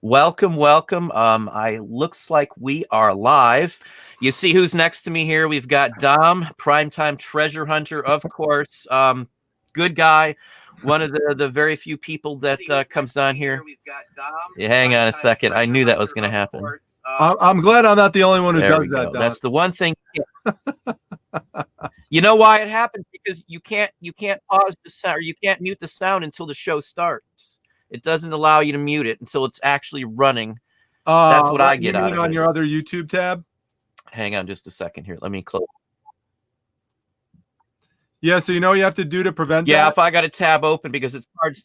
Welcome, welcome. I looks like we are live. You see who's next to me here? We've got Dom, primetime treasure hunter, of course. Good guy. One of the very few people that comes on here. Yeah, hang on a second. I knew that was going to happen. I'm glad I'm not the only one who There does we that. go. Doc. That's the one thing. You know why it happens? Because you can't pause the sound, or you can't mute the sound until the show starts. It doesn't allow you to mute it until it's actually running. That's what I get out of it. On your other YouTube tab? Hang on just a second here. Let me close. Yeah, so you know what you have to do to prevent that? Yeah, if I got a tab open because it's hard.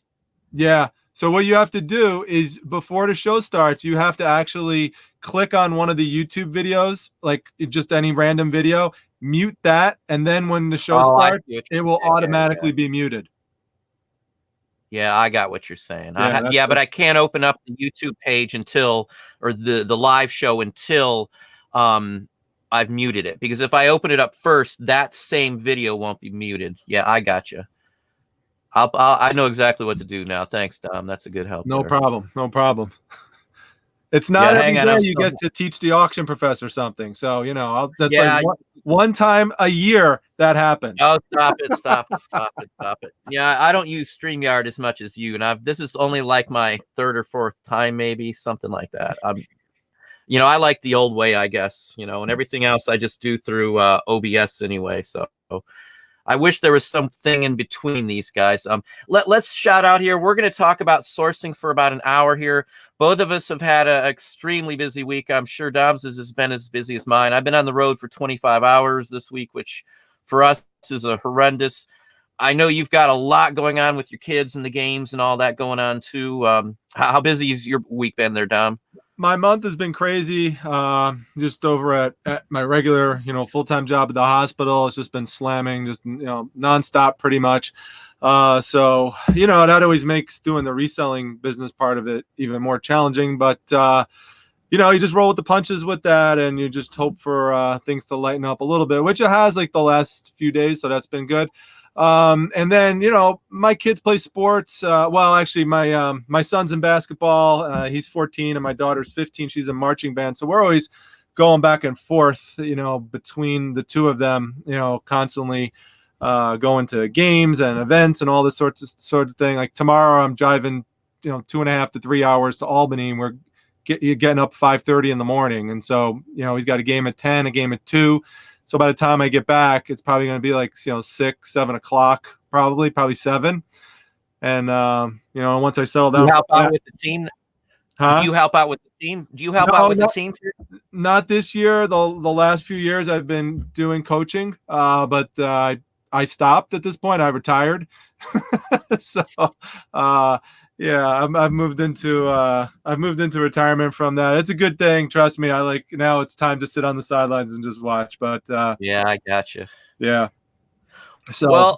Yeah. So what you have to do is before the show starts, you have to actually click on one of the YouTube videos, like just any random video, mute that, and then when the show starts, it will automatically be muted. Yeah, I got what you're saying. But I can't open up the YouTube page until, or the live show until I've muted it. Because if I open it up first, that same video won't be muted. Yeah, I got you. I know exactly what to do now. Thanks, Dom. That's a good help. No problem. No problem. It's not every day you get to teach the auction professor something. So, you know, that's like one time a year that happens. Oh, stop it. Yeah, I don't use StreamYard as much as you. And this is only like my third or fourth time, maybe something like that. I like the old way, I guess, and everything else I just do through OBS anyway. So I wish there was something in between these guys. Let's shout out here. We're going to talk about sourcing for about an hour here. Both of us have had an extremely busy week. I'm sure Dom's has been as busy as mine. I've been on the road for 25 hours this week, which for us is a horrendous. I know you've got a lot going on with your kids and the games and all that going on too. How busy has your week been there, Dom? My month has been crazy. Just over at my regular, full-time job at the hospital. It's just been slamming, just, nonstop pretty much. So, that always makes doing the reselling business part of it even more challenging. But, you just roll with the punches with that, and you just hope for things to lighten up a little bit, which it has like the last few days. So that's been good. And then, my kids play sports. Well, actually my son's in basketball. He's 14 and my daughter's 15. She's in marching band. So we're always going back and forth, between the two of them, constantly, going to games and events and all this sort of thing. Like tomorrow I'm driving, 2.5 to 3 hours to Albany, and we're getting up 5:30 in the morning. And so, he's got a game at 10, a game at 2. So by the time I get back, it's probably going to be like, 6, 7 o'clock, probably 7. And, once I settle down. Do you help out with the team? Huh? Do you help out with the team? Do you help out with the team? Not this year. The last few years I've been doing coaching, but I stopped at this point. I retired. So, yeah, I've moved into retirement from that. It's a good thing. Trust me. Now it's time to sit on the sidelines and just watch. But yeah, I gotcha. Yeah. So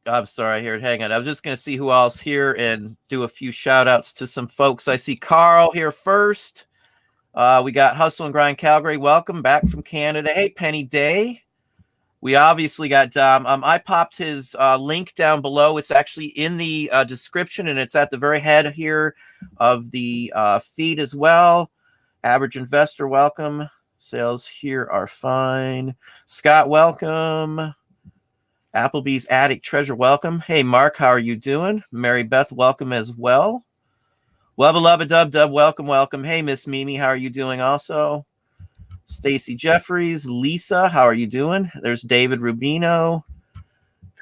I'm sorry here. Hang on. I was just going to see who else here and do a few shout outs to some folks. I see Carl here first. We got Hustle and Grind Calgary. Welcome back from Canada. Hey, Penny Day. We obviously got Dom. I popped his link down below. It's actually in the description, and it's at the very head here of the feed as well. Average Investor, welcome. Sales here are fine. Scott, welcome. Applebee's Attic Treasure, welcome. Hey, Mark, how are you doing? Mary Beth, welcome as well. Wubba Lubba Dub Dub, welcome. Hey, Miss Mimi, how are you doing also? Stacy Jeffries, Lisa, how are you doing? There's David Rubino.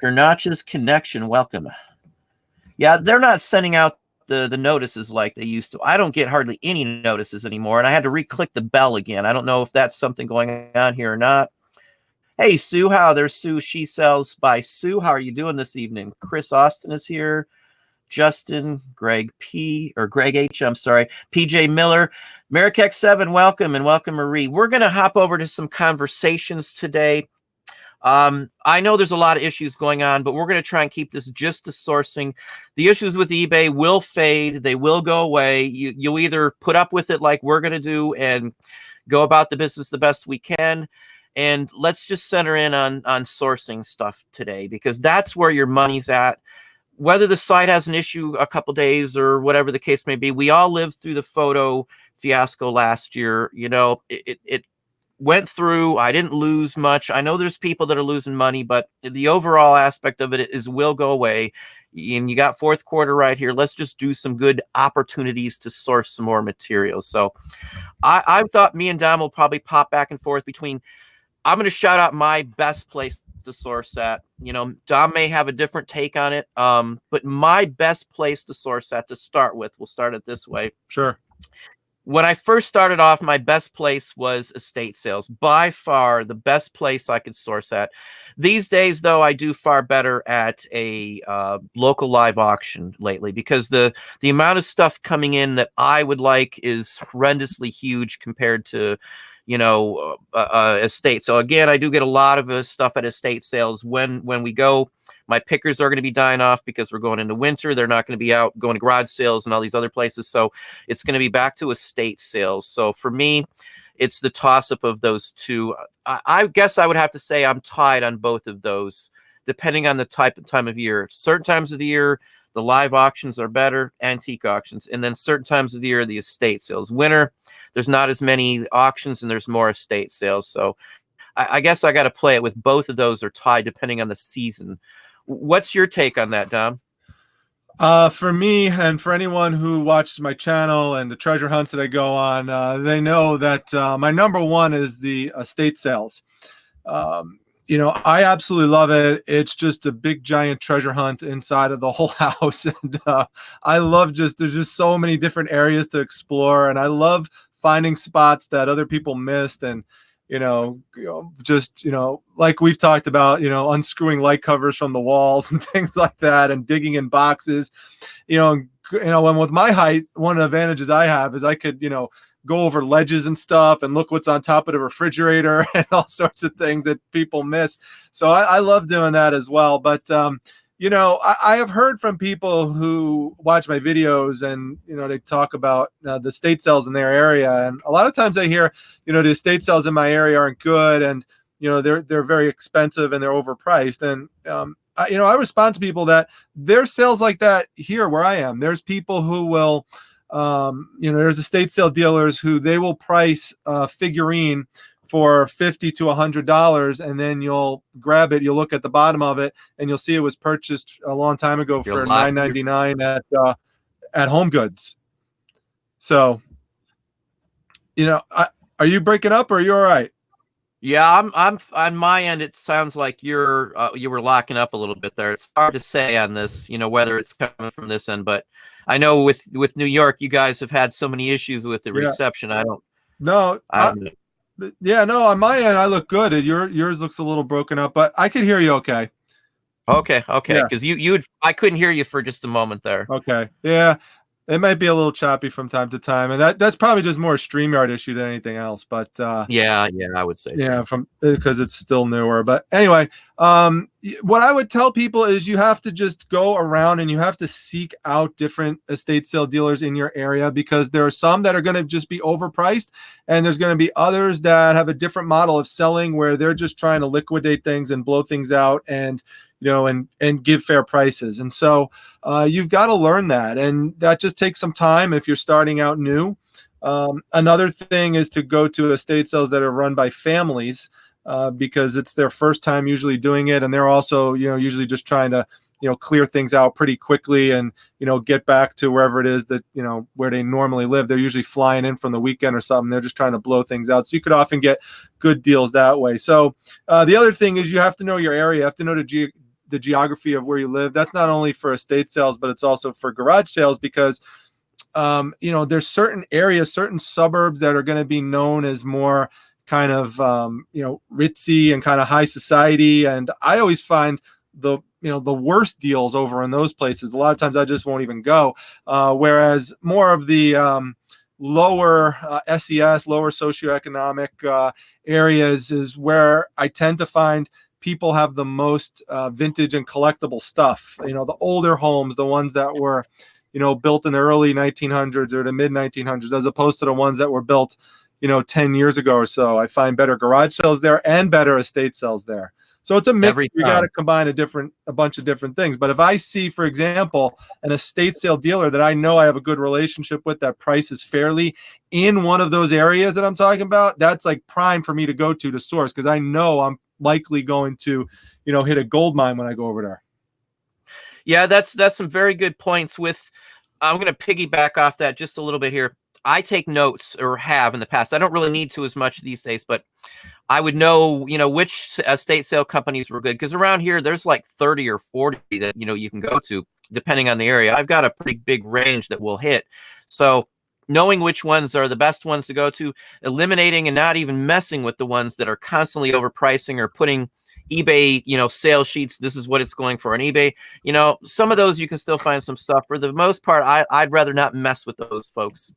Kernach's Connection, welcome. Yeah, they're not sending out the notices like they used to. I don't get hardly any notices anymore, and I had to re-click the bell again. I don't know if that's something going on here or not. Hey, Sue, there's Sue. She Sells by Sue. How are you doing this evening? Chris Austin is here. Justin, Greg H, I'm sorry, PJ Miller, Marikex 7, welcome, and welcome Marie. We're going to hop over to some conversations today. I know there's a lot of issues going on, but we're going to try and keep this just to sourcing. The issues with eBay will fade. They will go away. You'll either put up with it like we're going to do and go about the business the best we can. And let's just center in on sourcing stuff today, because that's where your money's at. whether the site has an issue a couple days or whatever the case may be, we all lived through the photo fiasco last year. It went through. I didn't lose much. I know there's people that are losing money, but the overall aspect of it is will go away. And you got fourth quarter right here. Let's just do some good opportunities to source some more materials. So I thought me and Dom will probably pop back and forth between. I'm going to shout out my best place to source at. Dom may have a different take on it, but my best place to source at to start with, we'll start it this way. Sure. When I first started off, my best place was estate sales. By far the best place I could source at. These days, though, I do far better at a local live auction lately, because the amount of stuff coming in that I would like is horrendously huge compared to estate. So again, I do get a lot of stuff at estate sales. When we go, my pickers are going to be dying off because we're going into winter. They're not going to be out going to garage sales and all these other places. So it's going to be back to estate sales. So for me, it's the toss up of those two. I guess I would have to say I'm tied on both of those, depending on the time of year. Certain times of the year, the live auctions are better, antique auctions. And then certain times of the year, the estate sales. Winter, there's not as many auctions and there's more estate sales. So I guess I got to play it with both of those are tied depending on the season. What's your take on that, Dom? For me, and for anyone who watches my channel and the treasure hunts that I go on, they know that my number one is the estate sales. I absolutely love it. It's just a big giant treasure hunt inside of the whole house. And I love there's just so many different areas to explore. And I love finding spots that other people missed. And, like we've talked about, unscrewing light covers from the walls and things like that, and digging in boxes, and with my height, one of the advantages I have is I could, go over ledges and stuff and look what's on top of the refrigerator and all sorts of things that people miss. So I love doing that as well. But, I have heard from people who watch my videos and, they talk about the estate sales in their area. And a lot of times I hear, the estate sales in my area aren't good. And, they're very expensive and they're overpriced. And, I respond to people that there's sales like that here where I am. There's people who will, there's estate sale dealers who they will price a figurine for $50 to $100, and then you'll grab it, you'll look at the bottom of it, and you'll see it was purchased a long time ago for $9.99 at Home Goods. So, are you breaking up or are you all right? Yeah, I'm on my end. It sounds like you were locking up a little bit there. It's hard to say on this, whether it's coming from this end, but I know with New York, you guys have had so many issues with the reception. I don't know. Yeah, no, on my end, I look good. Yours looks a little broken up, but I could hear you okay. Okay. Because I couldn't hear you for just a moment there. Okay. Yeah. It might be a little choppy from time to time, and that's probably just more a StreamYard issue than anything else. But yeah, I would say so. Because it's still newer. But anyway, what I would tell people is you have to just go around and you have to seek out different estate sale dealers in your area, because there are some that are going to just be overpriced, and there's going to be others that have a different model of selling where they're just trying to liquidate things and blow things out and and give fair prices. And so you've got to learn that. And that just takes some time if you're starting out new. Another thing is to go to estate sales that are run by families, because it's their first time usually doing it. And they're also, usually just trying to, clear things out pretty quickly and, get back to wherever it is that, where they normally live. They're usually flying in from the weekend or something. They're just trying to blow things out. So you could often get good deals that way. So the other thing is you have to know your area. You have to know the geography of where you live. That's not only for estate sales, but it's also for garage sales, because there's certain areas, certain suburbs that are going to be known as more kind of ritzy and kind of high society. And I always find the worst deals over in those places. A lot of times I just won't even go. Whereas more of the lower SES, lower socioeconomic areas is where I tend to find people have the most vintage and collectible stuff. The older homes, the ones that were, built in the early 1900s or the mid 1900s, as opposed to the ones that were built, 10 years ago or so. I find better garage sales there and better estate sales there. So it's a mix. Every You got to time. combine a bunch of different things. But if I see, for example, an estate sale dealer that I know I have a good relationship with that prices fairly in one of those areas that I'm talking about, that's like prime for me to go to source, because I know I'm likely going to, hit a gold mine when I go over there. Yeah, that's some very good points. I'm going to piggyback off that just a little bit here. I take notes, or have in the past. I don't really need to as much these days, but I would know, which estate sale companies were good, because around here there's like 30 or 40 that, you can go to depending on the area. I've got a pretty big range that we'll hit. So knowing which ones are the best ones to go to, eliminating and not even messing with the ones that are constantly overpricing or putting eBay, sales sheets, this is what it's going for on eBay. Some of those you can still find some stuff. For the most part, I'd rather not mess with those folks.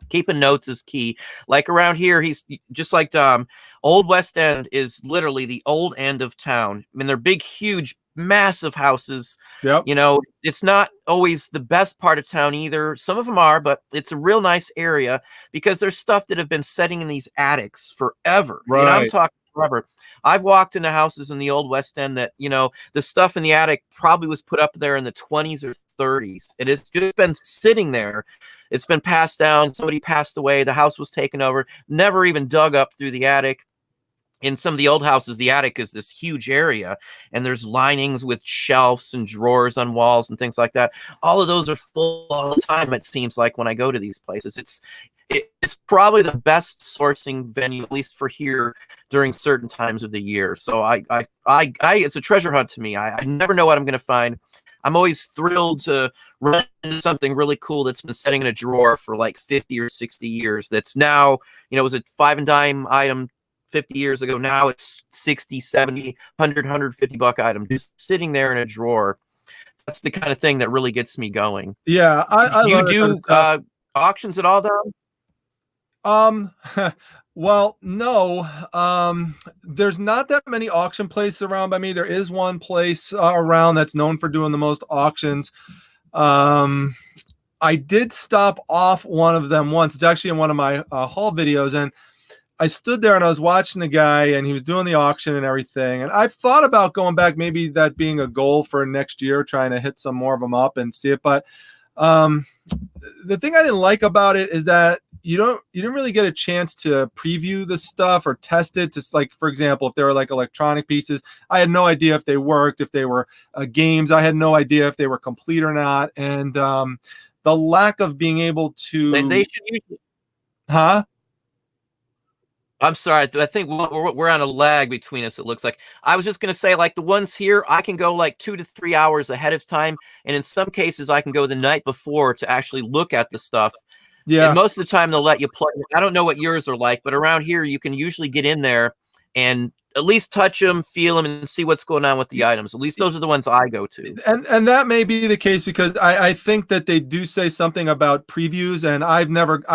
Keeping notes is key. Like around here, he's just like Dom. Old West End is literally the old end of town. I mean, they're big, huge, massive houses. Yep. It's not always the best part of town either. Some of them are, but it's a real nice area because there's stuff that have been sitting in these attics forever. Right. I'm talking forever. I've walked into houses in the Old West End that, the stuff in the attic probably was put up there in the 20s or 30s. It has just been sitting there. It's been passed down. Somebody passed away. The house was taken over, never even dug up through the attic. In some of the old houses, the attic is this huge area, and there's linings with shelves and drawers on walls and things like that. All of those are full all the time, it seems like, when I go to these places. It's probably the best sourcing venue, at least for here, during certain times of the year. So it's a treasure hunt to me. I never know what I'm going to find. I'm always thrilled to run into something really cool that's been sitting in a drawer for like 50 or 60 years. That's now, it was a 5 and dime item 50 years ago. Now it's 60, 70, 100, 150 buck item just sitting there in a drawer. That's the kind of thing that really gets me going. Yeah. You do auctions at all, Dom? Well, no. There's not that many auction places around by me. There is one place around that's known for doing the most auctions. I did stop off one of them once. It's actually in one of my haul videos, and I stood there and I was watching the guy, and he was doing the auction and everything. And I've thought about going back, maybe that being a goal for next year, trying to hit some more of them up and see it. But the thing I didn't like about it is that you didn't really get a chance to preview the stuff or test it. Just like, for example, if they were like electronic pieces, I had no idea if they worked. If they were games, I had no idea if they were complete or not. And the lack of being able to, they should usually. I'm sorry. I think we're on a lag between us, it looks like. I was just going to say, like, the ones here, I can go like 2 to 3 hours ahead of time. And in some cases, I can go the night before to actually look at the stuff. Yeah. And most of the time, they'll let you play. I don't know what yours are like, but around here, you can usually get in there and at least touch them, feel them, and see what's going on with the items. At least those are the ones I go to. And that may be the case, because I think that they do say something about previews, and I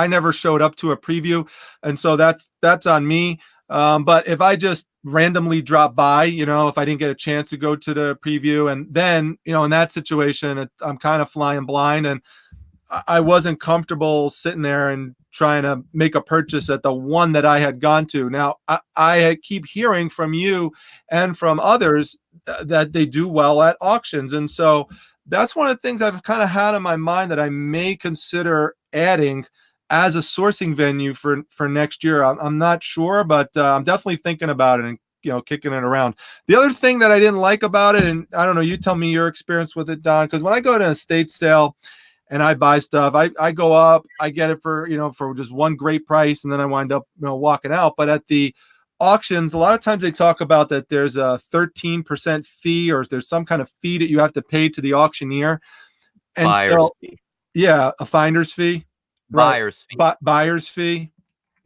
never showed up to a preview, and so that's on me. But if I just randomly drop by, if I didn't get a chance to go to the preview, and then, in that situation, I'm kind of flying blind, and I wasn't comfortable sitting there and trying to make a purchase at the one that I had gone to. Now, I keep hearing from you and from others that they do well at auctions. And so that's one of the things I've kind of had in my mind that I may consider adding as a sourcing venue for next year. I'm not sure, but I'm definitely thinking about it and, kicking it around. The other thing that I didn't like about it, and I don't know, you tell me your experience with it, Don, because when I go to an estate sale and I buy stuff, I go up, I get it for just one great price, and then I wind up walking out. But at the auctions, a lot of times they talk about that there's a 13% fee, or there's some kind of fee that you have to pay to the auctioneer. And buyer's fee. Yeah, a finder's fee. Buyer's fee. Buyer's fee.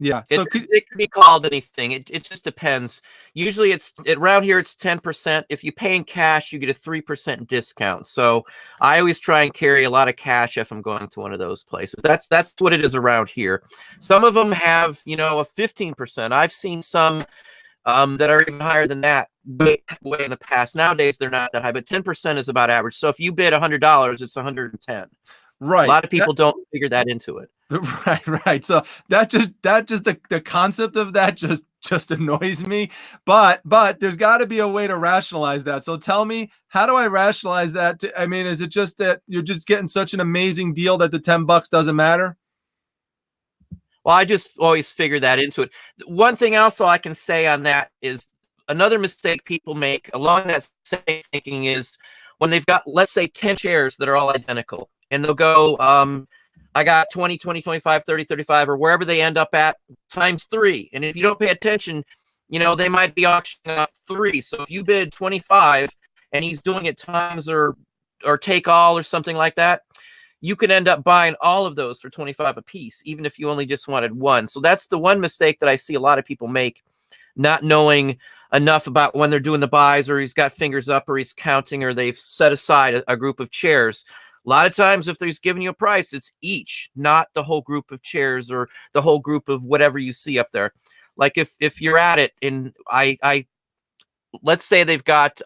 Yeah. So it could be called anything. It just depends. Usually around here it's 10%. If you pay in cash, you get a 3% discount. So I always try and carry a lot of cash if I'm going to one of those places. That's what it is around here. Some of them have, a 15%. I've seen some that are even higher than that way in the past. Nowadays they're not that high, but 10% is about average. So if you bid $100, it's 110. Right. A lot of people don't figure that into it. Right. So that just the concept of that just just annoys me. But there's got to be a way to rationalize that. So tell me, how do I rationalize that? I mean, is it just that you're just getting such an amazing deal that the $10 doesn't matter? Well, I just always figure that into it. One thing also I can say on that is another mistake people make along that same thinking is when they've got, let's say, 10 chairs that are all identical, and they'll go, I got 20, 20, 25, 30, 35, or wherever they end up at times 3. And if you don't pay attention, they might be auctioning off 3. So if you bid 25 and he's doing it times or take all or something like that, you can end up buying all of those for 25 a piece, even if you only just wanted one. So that's the one mistake that I see a lot of people make, not knowing enough about when they're doing the buys, or he's got fingers up, or he's counting, or they've set aside a group of chairs. A lot of times if there's giving you a price, it's each, not the whole group of chairs or the whole group of whatever you see up there. Like if you're at it, and I let's say they've got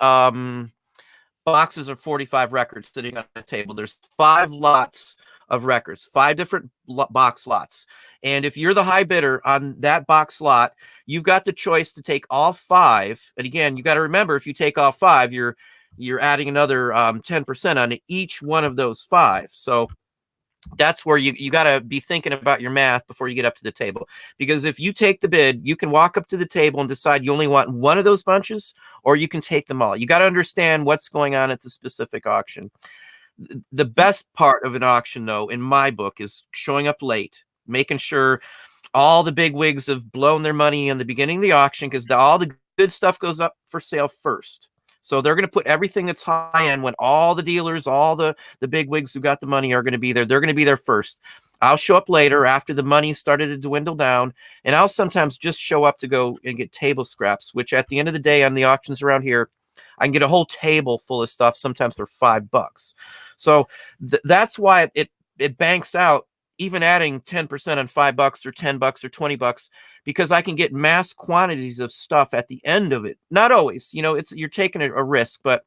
boxes of 45 records sitting on a table. There's 5 lots of records, 5 different box lots. And if you're the high bidder on that box lot, you've got the choice to take all 5. And again, you got to remember, if you take all 5, you're adding another 10% on each one of those 5. So that's where you got to be thinking about your math before you get up to the table. Because if you take the bid, you can walk up to the table and decide you only want one of those bunches, or you can take them all. You got to understand what's going on at the specific auction. The best part of an auction, though, in my book, is showing up late, making sure all the big wigs have blown their money in the beginning of the auction, because all the good stuff goes up for sale first. So they're going to put everything that's high end when all the dealers, all the big wigs who got the money are going to be there. They're going to be there first. I'll show up later after the money started to dwindle down, and I'll sometimes just show up to go and get table scraps, which at the end of the day on the auctions around here, I can get a whole table full of stuff, sometimes for $5. So that's why it banks out, even adding 10% on $5 or $10 or $20, because I can get mass quantities of stuff at the end of it. Not always, you're taking a risk, but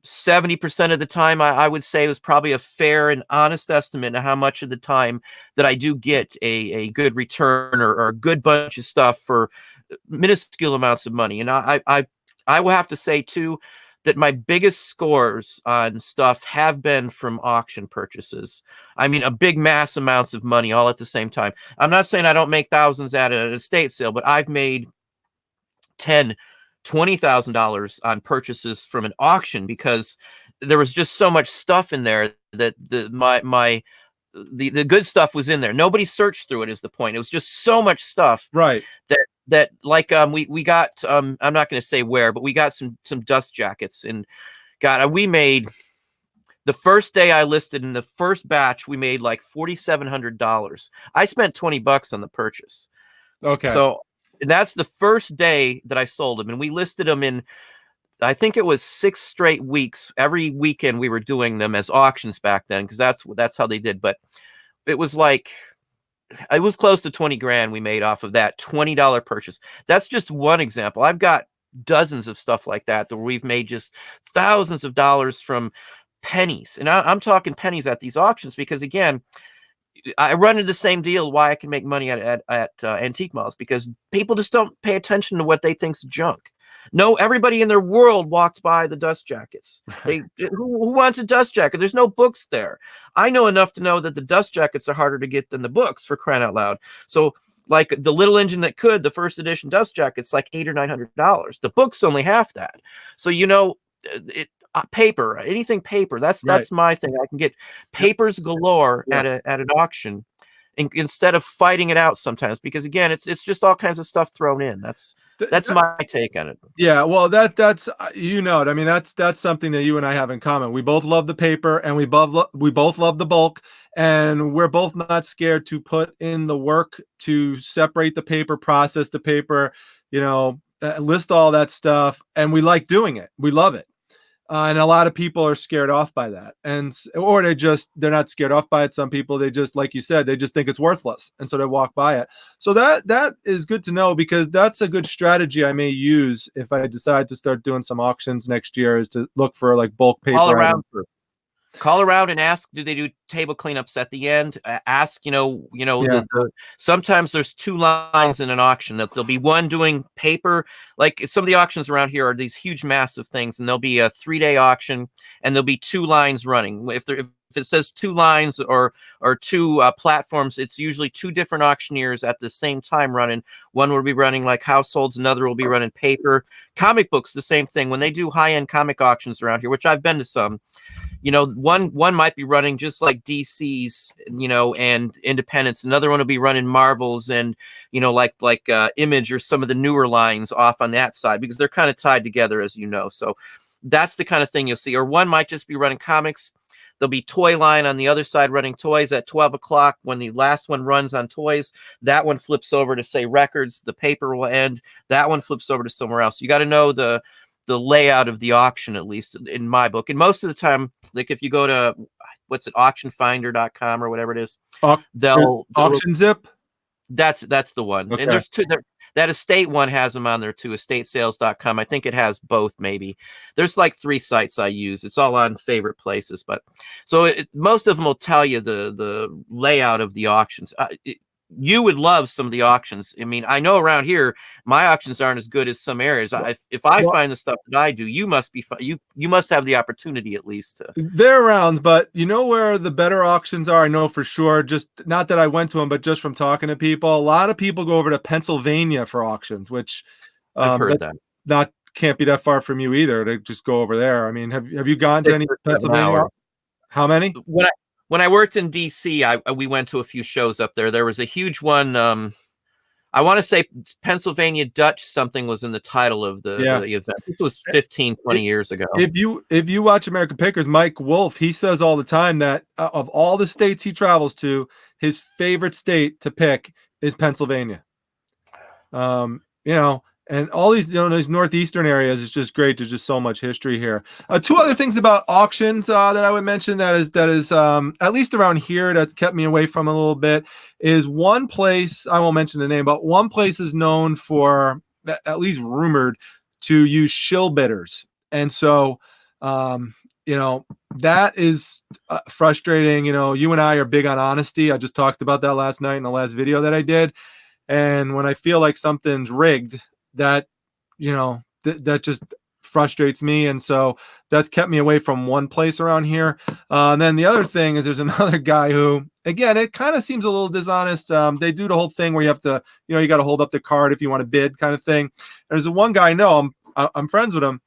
70% of the time, I would say, was probably a fair and honest estimate of how much of the time that I do get a good return or a good bunch of stuff for minuscule amounts of money. And I will have to say too, that my biggest scores on stuff have been from auction purchases. I mean, a big mass amounts of money all at the same time. I'm not saying I don't make thousands at an estate sale, but I've made $20,000 on purchases from an auction, because there was just so much stuff in there that the good stuff was in there. Nobody searched through it, is the point. It was just so much stuff, right? That like we got I'm not going to say where, but we got some dust jackets, and we made, the first day I listed in the first batch, we made like $4,700. I spent $20 on the purchase. Okay. So that's the first day that I sold them, and we listed them in, I think it was 6 straight weeks. Every weekend we were doing them as auctions back then, because that's how they did. But it was close to 20 grand we made off of that $20 purchase. That's just one example. I've got dozens of stuff like that where we've made just thousands of dollars from pennies. And I'm talking pennies at these auctions, because again, I run into the same deal why I can make money at antique malls, because people just don't pay attention to what they think's junk. No, everybody in their world walked by the dust jackets. Who wants a dust jacket? There's no books there. I know enough to know that the dust jackets are harder to get than the books, for crying out loud. So like the Little Engine That Could, the first edition dust jacket's like $800 or $900. The book's only half that. So paper, anything paper. That's my thing. I can get papers galore at an auction, instead of fighting it out sometimes, because again, it's just all kinds of stuff thrown in. That's my take on it. Yeah, well, that's I mean, that's something that you and I have in common. We both love the paper, and we both love the bulk, and we're both not scared to put in the work to separate the paper, process the paper, list all that stuff, and we like doing it. We love it. And a lot of people are scared off by that, or they're not scared off by it. Some people, they just, like you said, they just think it's worthless, and so they walk by it. So that is good to know, because that's a good strategy I may use if I decide to start doing some auctions next year, is to look for like bulk paper all around. Call around and ask, do they do table cleanups at the end? Ask, sometimes there's two lines in an auction. That there'll be one doing paper. Like some of the auctions around here are these huge, massive things, and there'll be a 3-day auction, and there'll be two lines running. If it says two lines or two platforms, it's usually two different auctioneers at the same time running. One will be running like households, another will be running paper. Comic books, the same thing. When they do high-end comic auctions around here, which I've been to some, one might be running just like DC's, and Independence. Another one will be running Marvels and, like Image or some of the newer lines off on that side, because they're kind of tied together, as you know. So that's the kind of thing you'll see. Or one might just be running comics. There'll be toy line on the other side running toys at 12 o'clock. When the last one runs on toys, that one flips over to, say, records. The paper will end. That one flips over to somewhere else. You got to know the layout of the auction, at least in my book. And most of the time, like if you go to auctionfinder.com or whatever it is, they'll Auction Zip. That's the one. Okay. And there's two there. That estate one has them on there too, estatesales.com. I think it has both, maybe. There's like 3 sites I use. It's all on favorite places. But so most of them will tell you the layout of the auctions. You would love some of the auctions. I mean, I know around here, my auctions aren't as good as some areas. If I find the stuff that I do, you must be you must have the opportunity at least to. They're around, but you know where the better auctions are? I know for sure, just not that I went to them, but just from talking to people, a lot of people go over to Pennsylvania for auctions, which I've heard that. Can't be that far from you either to just go over there. I mean, have you gone to any Pennsylvania? How many? When I worked in DC, we went to a few shows up there. There was a huge one. I want to say Pennsylvania Dutch something was in the title of the event. This was 15, 20 years ago. If you watch American Pickers, Mike Wolf, he says all the time that of all the states he travels to, his favorite state to pick is Pennsylvania. And all these, these northeastern areas is just great. There's just so much history here. 2 other things about auctions that I would mention that is at least around here that's kept me away from a little bit is one place, I won't mention the name, but one place is known for, at least rumored, to use shill bidders. And so, that is frustrating. You and I are big on honesty. I just talked about that last night in the last video that I did. And when I feel like something's rigged, that that just frustrates me, and so that's kept me away from one place around here. And then the other thing is there's another guy who, again, it kind of seems a little dishonest. They do the whole thing where you have to, you got to hold up the card if you want to bid, kind of thing. There's one guy I know, I'm friends with him,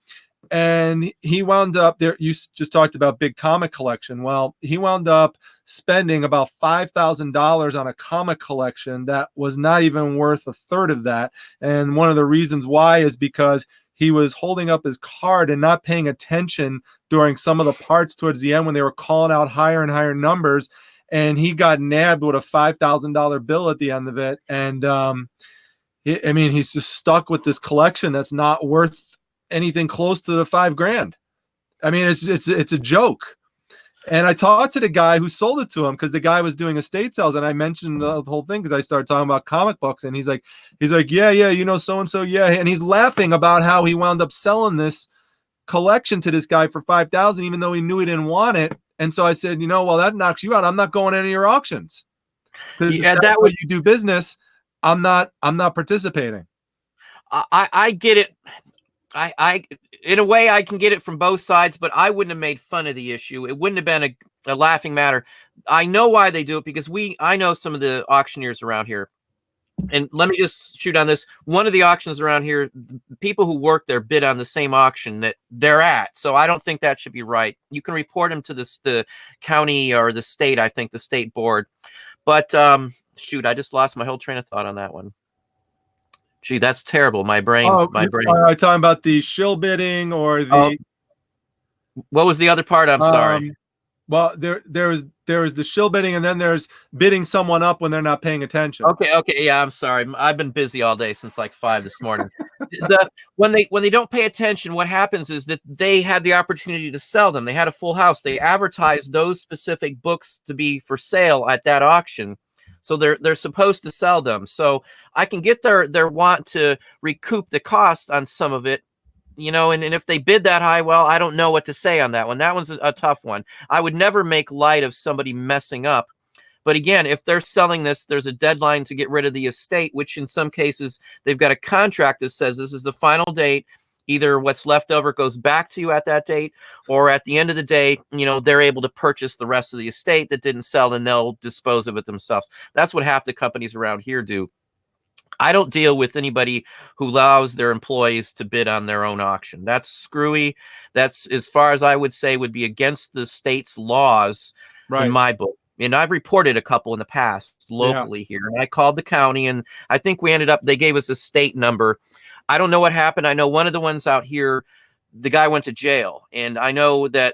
and he wound up there. You just talked about big comic collection. Well, he wound up spending about $5,000 on a comic collection that was not even worth a third of that. And one of the reasons why is because he was holding up his card and not paying attention during some of the parts towards the end when they were calling out higher and higher numbers. And he got nabbed with a $5,000 bill at the end of it. And he's just stuck with this collection that's not worth anything close to the $5,000. I mean, it's a joke. And I talked to the guy who sold it to him because the guy was doing estate sales, and I mentioned the whole thing because I started talking about comic books, and he's like, yeah, so and so, yeah, and he's laughing about how he wound up selling this collection to this guy for $5,000, even though he knew he didn't want it. And so I said, well, that knocks you out. I'm not going to any of your auctions. Yeah, that way you do business. I'm not participating. I get it. I in a way I can get it from both sides, but I wouldn't have made fun of the issue. It wouldn't have been a laughing matter. I know why they do it, because I know some of the auctioneers around here. And let me just shoot on this. One of the auctions around here, people who work there bid on the same auction that they're at. So I don't think that should be right. You can report them to the county or the state, I think the state board. But shoot, I just lost my whole train of thought on that one. Gee, that's terrible. My brain. Are you talking about the shill bidding or the? What was the other part? I'm sorry. Well, there is the shill bidding, and then there's bidding someone up when they're not paying attention. Okay, yeah, I'm sorry. I've been busy all day since like 5 this morning. When they don't pay attention, what happens is that they had the opportunity to sell them. They had a full house. They advertised those specific books to be for sale at that auction. So they're supposed to sell them. So I can get their want to recoup the cost on some of it, and if they bid that high, well, I don't know what to say on that one. That one's a tough one. I would never make light of somebody messing up. But again, if they're selling this, there's a deadline to get rid of the estate, which in some cases they've got a contract that says this is the final date. Either what's left over goes back to you at that date, or at the end of the day, they're able to purchase the rest of the estate that didn't sell, and they'll dispose of it themselves. That's what half the companies around here do. I don't deal with anybody who allows their employees to bid on their own auction. That's screwy. That's, as far as I would say, would be against the state's laws in my book. And I've reported a couple in the past locally here. And I called the county, and I think they gave us a state number. I don't know what happened. I know one of the ones out here, the guy went to jail. And I know that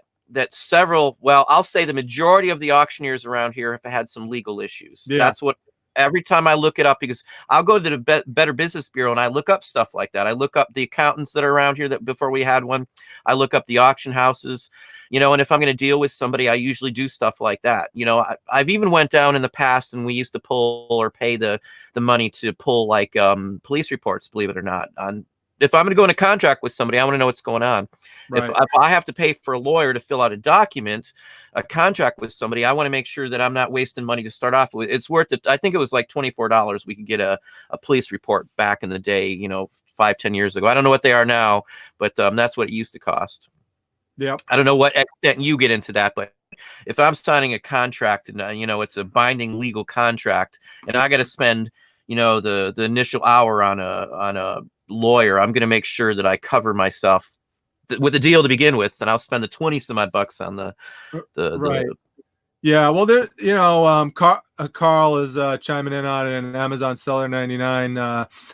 several, well, I'll say the majority of the auctioneers around here have had some legal issues. That's what, every time I look it up, because I'll go to the Better Business Bureau and I look up stuff like that. I look up the accountants that are around here that before we had one. I look up the auction houses, and if I'm going to deal with somebody, I usually do stuff like that. I've even went down in the past and we used to pull or pay the money to pull like police reports, believe it or not. If I'm going to go into contract with somebody, I want to know what's going on. If I have to pay for a lawyer to fill out a contract with somebody, I want to make sure that I'm not wasting money to start off with. It's worth it. I think it was like $24. We could get a police report back in the day, 5-10 years ago. I don't know what they are now, but that's what it used to cost. I don't know what extent you get into that, but if I'm signing a contract and, it's a binding legal contract and I got to spend, the initial hour on a lawyer, I'm going to make sure that I cover myself with a deal to begin with, and I'll spend the 20 some odd bucks on the yeah. Well, there, Carl is chiming in on it, and Amazon Seller 99.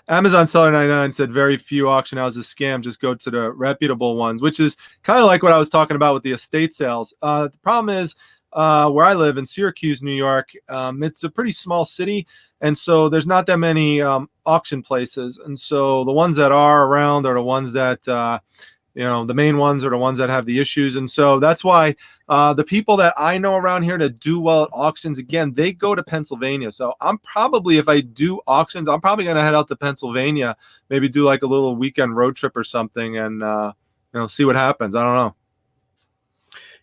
Amazon Seller 99 said very few auction houses scam, just go to the reputable ones, which is kind of like what I was talking about with the estate sales. The problem is where I live in Syracuse, New York, it's a pretty small city. And so there's not that many auction places. And so the ones that are around are the ones that, the main ones are the ones that have the issues. And so that's why the people that I know around here that do well at auctions, again, they go to Pennsylvania. So I'm probably, if I do auctions, I'm probably going to head out to Pennsylvania, maybe do like a little weekend road trip or something and, see what happens. I don't know.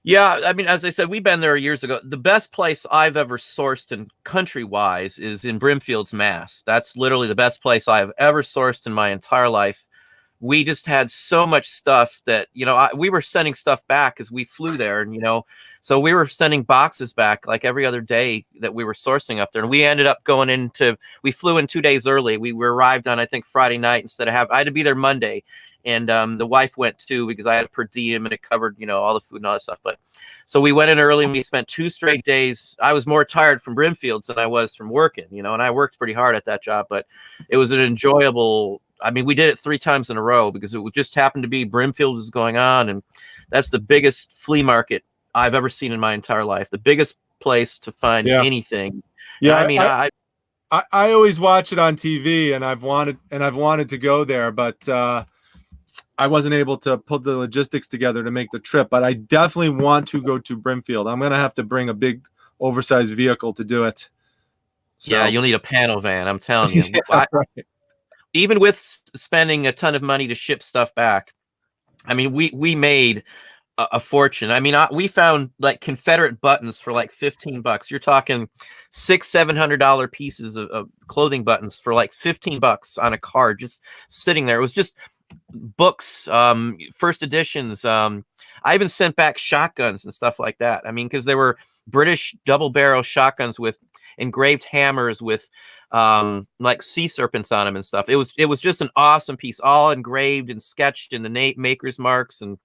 Yeah, I mean, as I said, we've been there years ago. The best place I've ever sourced in country-wise is in Brimfields, Mass. That's literally the best place I've ever sourced in my entire life. We just had so much stuff that, we were sending stuff back as we flew there. And, so we were sending boxes back like every other day that we were sourcing up there. And we ended up we flew in 2 days early. We arrived on, I think, Friday night instead of I had to be there Monday. And the wife went too, because I had a per diem and it covered, all the food and all that stuff. But so we went in early and we spent 2 straight days. I was more tired from Brimfields than I was from working, and I worked pretty hard at that job, but it was an enjoyable. I mean, we did it 3 times in a row because it just happened to be Brimfield was going on. And that's the biggest flea market I've ever seen in my entire life. The biggest place to find anything. Yeah. And I always watch it on TV, and I've wanted to go there, but I wasn't able to put the logistics together to make the trip. But I definitely want to go to Brimfield. I'm going to have to bring a big oversized vehicle to do it. So. Yeah, you'll need a panel van. I'm telling you. Right. Even with spending a ton of money to ship stuff back, I mean, we made a fortune. I mean, we found like Confederate buttons for like $15. You're talking $600-700 pieces of clothing buttons for like $15 on a card, just sitting there. It was just books, first editions. I even sent back shotguns and stuff like that. I mean, because they were British double barrel shotguns with engraved hammers with like sea serpents on them and stuff. It was just an awesome piece, all engraved and sketched in the maker's marks, and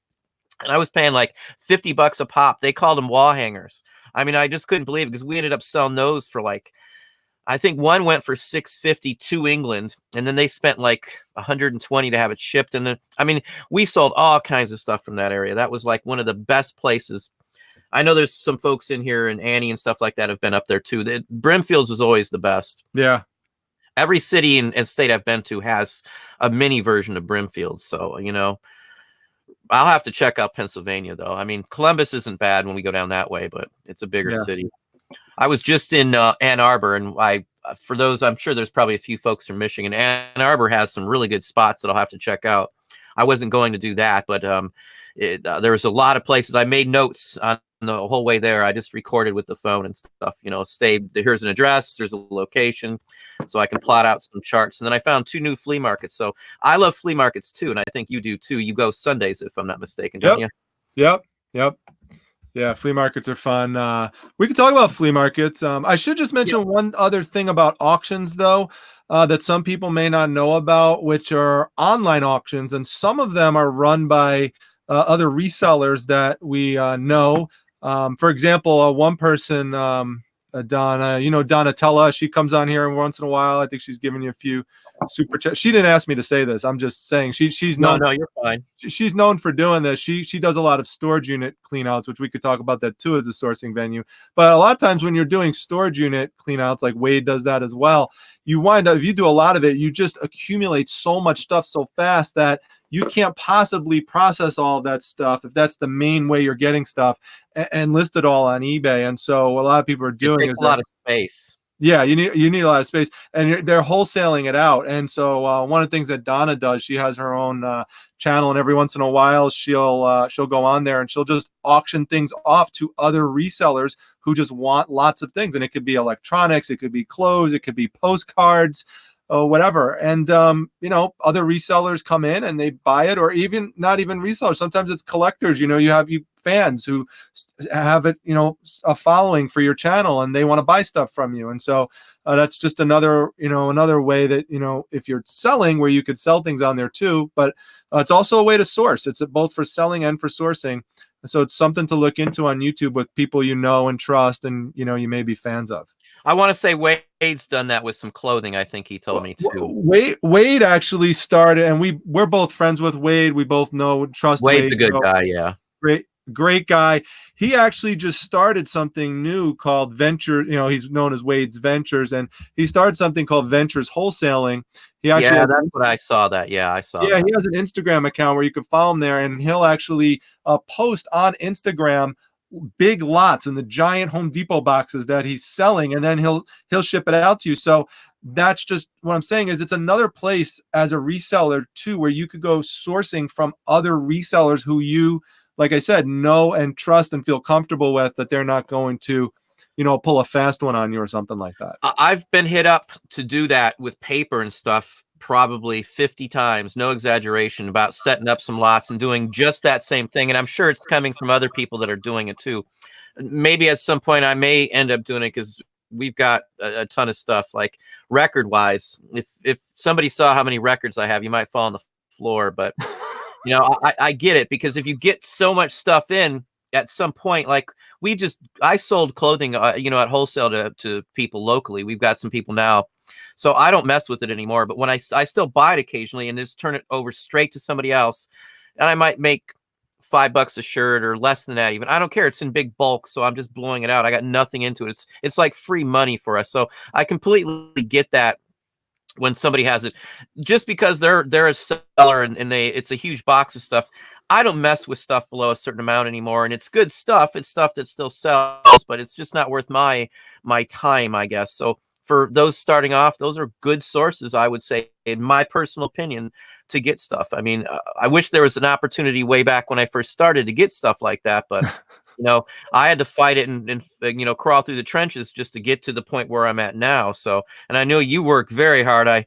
I was paying like $50 a pop. They called them wall hangers. I mean, I just couldn't believe it, because we ended up selling those for like, I think one went for $650 to England, and then they spent like $120 to have it shipped. And then, I mean, we sold all kinds of stuff from that area. That was like one of the best places. I know there's some folks in here, and Annie and stuff like that have been up there too. Brimfields was always the best. Yeah. Every city and state I've been to has a mini version of Brimfields. So, I'll have to check out Pennsylvania, though. I mean, Columbus isn't bad when we go down that way, but it's a bigger city. I was just in Ann Arbor, and for those, I'm sure there's probably a few folks from Michigan. Ann Arbor has some really good spots that I'll have to check out. I wasn't going to do that, but there was a lot of places. I made notes on the whole way there. I just recorded with the phone and stuff, here's an address, there's a location, so I can plot out some charts. And then I found 2 new flea markets. So I love flea markets too, and I think you do too. You go Sundays, if I'm not mistaken, don't you? Yep. Yeah, flea markets are fun. We could talk about flea markets. I should just mention one other thing about auctions, though, that some people may not know about, which are online auctions, and some of them are run by other resellers that we know. For example, one person, Donna, Donatella, she comes on here once in a while. I think she's giving you a few super chats. She didn't ask me to say this. I'm just saying she's known. No, you're fine. She's known for doing this. She does a lot of storage unit cleanouts, which we could talk about that too as a sourcing venue. But a lot of times when you're doing storage unit cleanouts, like Wade does that as well, you wind up, if you do a lot of it, you just accumulate so much stuff so fast that you can't possibly process all of that stuff if that's the main way you're getting stuff and list it all on eBay. And so a lot of people are doing it takes a lot of space. Yeah, you need a lot of space, and they're wholesaling it out. And so one of the things that Donna does, she has her own channel, and every once in a while she'll go on there and she'll just auction things off to other resellers who just want lots of things. And it could be electronics, it could be clothes, it could be postcards, whatever. And other resellers come in and they buy it, or even not even resellers. Sometimes it's collectors. You have fans who have it, a following for your channel, and they want to buy stuff from you. And so that's just another way that, if you're selling, where you could sell things on there too. But it's also a way to source. It's both for selling and for sourcing. So it's something to look into on YouTube with people and trust, and you may be fans of. I want to say Wade's done that with some clothing. I think he told me too. Wade actually started, and we're both friends with Wade. We both trust Wade. Wade's a good guy, yeah. Great guy. He actually just started something new called Venture. He's known as Wade's Ventures, and he started something called Ventures Wholesaling. That's what I saw. That I saw. Yeah, he has an Instagram account where you can follow him there, and he'll actually post on Instagram big lots in the giant Home Depot boxes that he's selling, and then he'll ship it out to you. So that's just what I'm saying, is it's another place as a reseller too, where you could go sourcing from other resellers who you, like I said, know and trust and feel comfortable with, that they're not going to, pull a fast one on you or something like that. I've been hit up to do that with paper and stuff probably 50 times, no exaggeration, about setting up some lots and doing just that same thing. And I'm sure it's coming from other people that are doing it too. Maybe at some point I may end up doing it, because we've got a ton of stuff, like record wise. If somebody saw how many records I have, you might fall on the floor. But I get it, because if you get so much stuff in at some point, like I sold clothing, at wholesale to people locally. We've got some people now, so I don't mess with it anymore. But when I still buy it occasionally and just turn it over straight to somebody else, and I might make $5 a shirt or less than that even. I don't care. It's in big bulk, so I'm just blowing it out. I got nothing into it. It's like free money for us. So I completely get that. When somebody has it, just because they're a seller and it's a huge box of stuff, I don't mess with stuff below a certain amount anymore. And it's good stuff. It's stuff that still sells, but it's just not worth my time, I guess. So for those starting off, those are good sources, I would say, in my personal opinion, to get stuff. I mean, I wish there was an opportunity way back when I first started to get stuff like that, but I had to fight it and crawl through the trenches just to get to the point where I'm at now. So, and I know you work very hard. I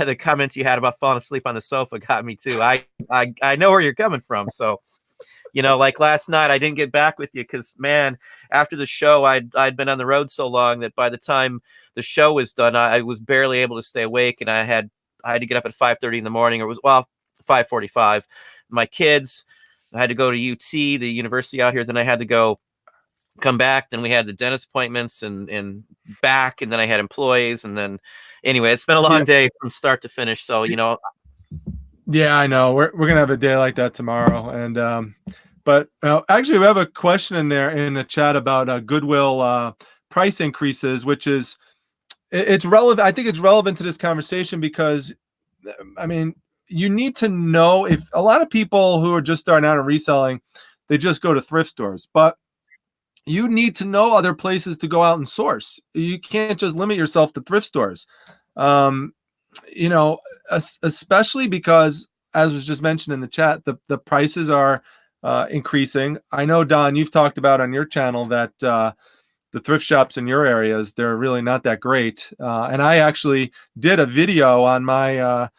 the comments you had about falling asleep on the sofa got me too. I know where you're coming from. So, like last night, I didn't get back with you because, man, after the show, I'd been on the road so long that by the time the show was done, I was barely able to stay awake, and I had to get up at 5:30 in the morning, or it was 5:45. My kids. I had to go to UT, the university out here. Then I had to come back. Then we had the dentist appointments and back. And then I had employees. And then anyway, it's been a long day from start to finish. So, Yeah, I know. We're going to have a day like that tomorrow. And, but actually we have a question in there in the chat about Goodwill price increases, which is, it's relevant. I think it's relevant to this conversation because, I mean, you need to know, if a lot of people who are just starting out in reselling, they just go to thrift stores, but you need to know other places to go out and source. You can't just limit yourself to thrift stores. Especially because as was just mentioned in the chat, the prices are increasing. I know, Don, you've talked about on your channel that the thrift shops in your areas, they're really not that great. And I actually did a video on my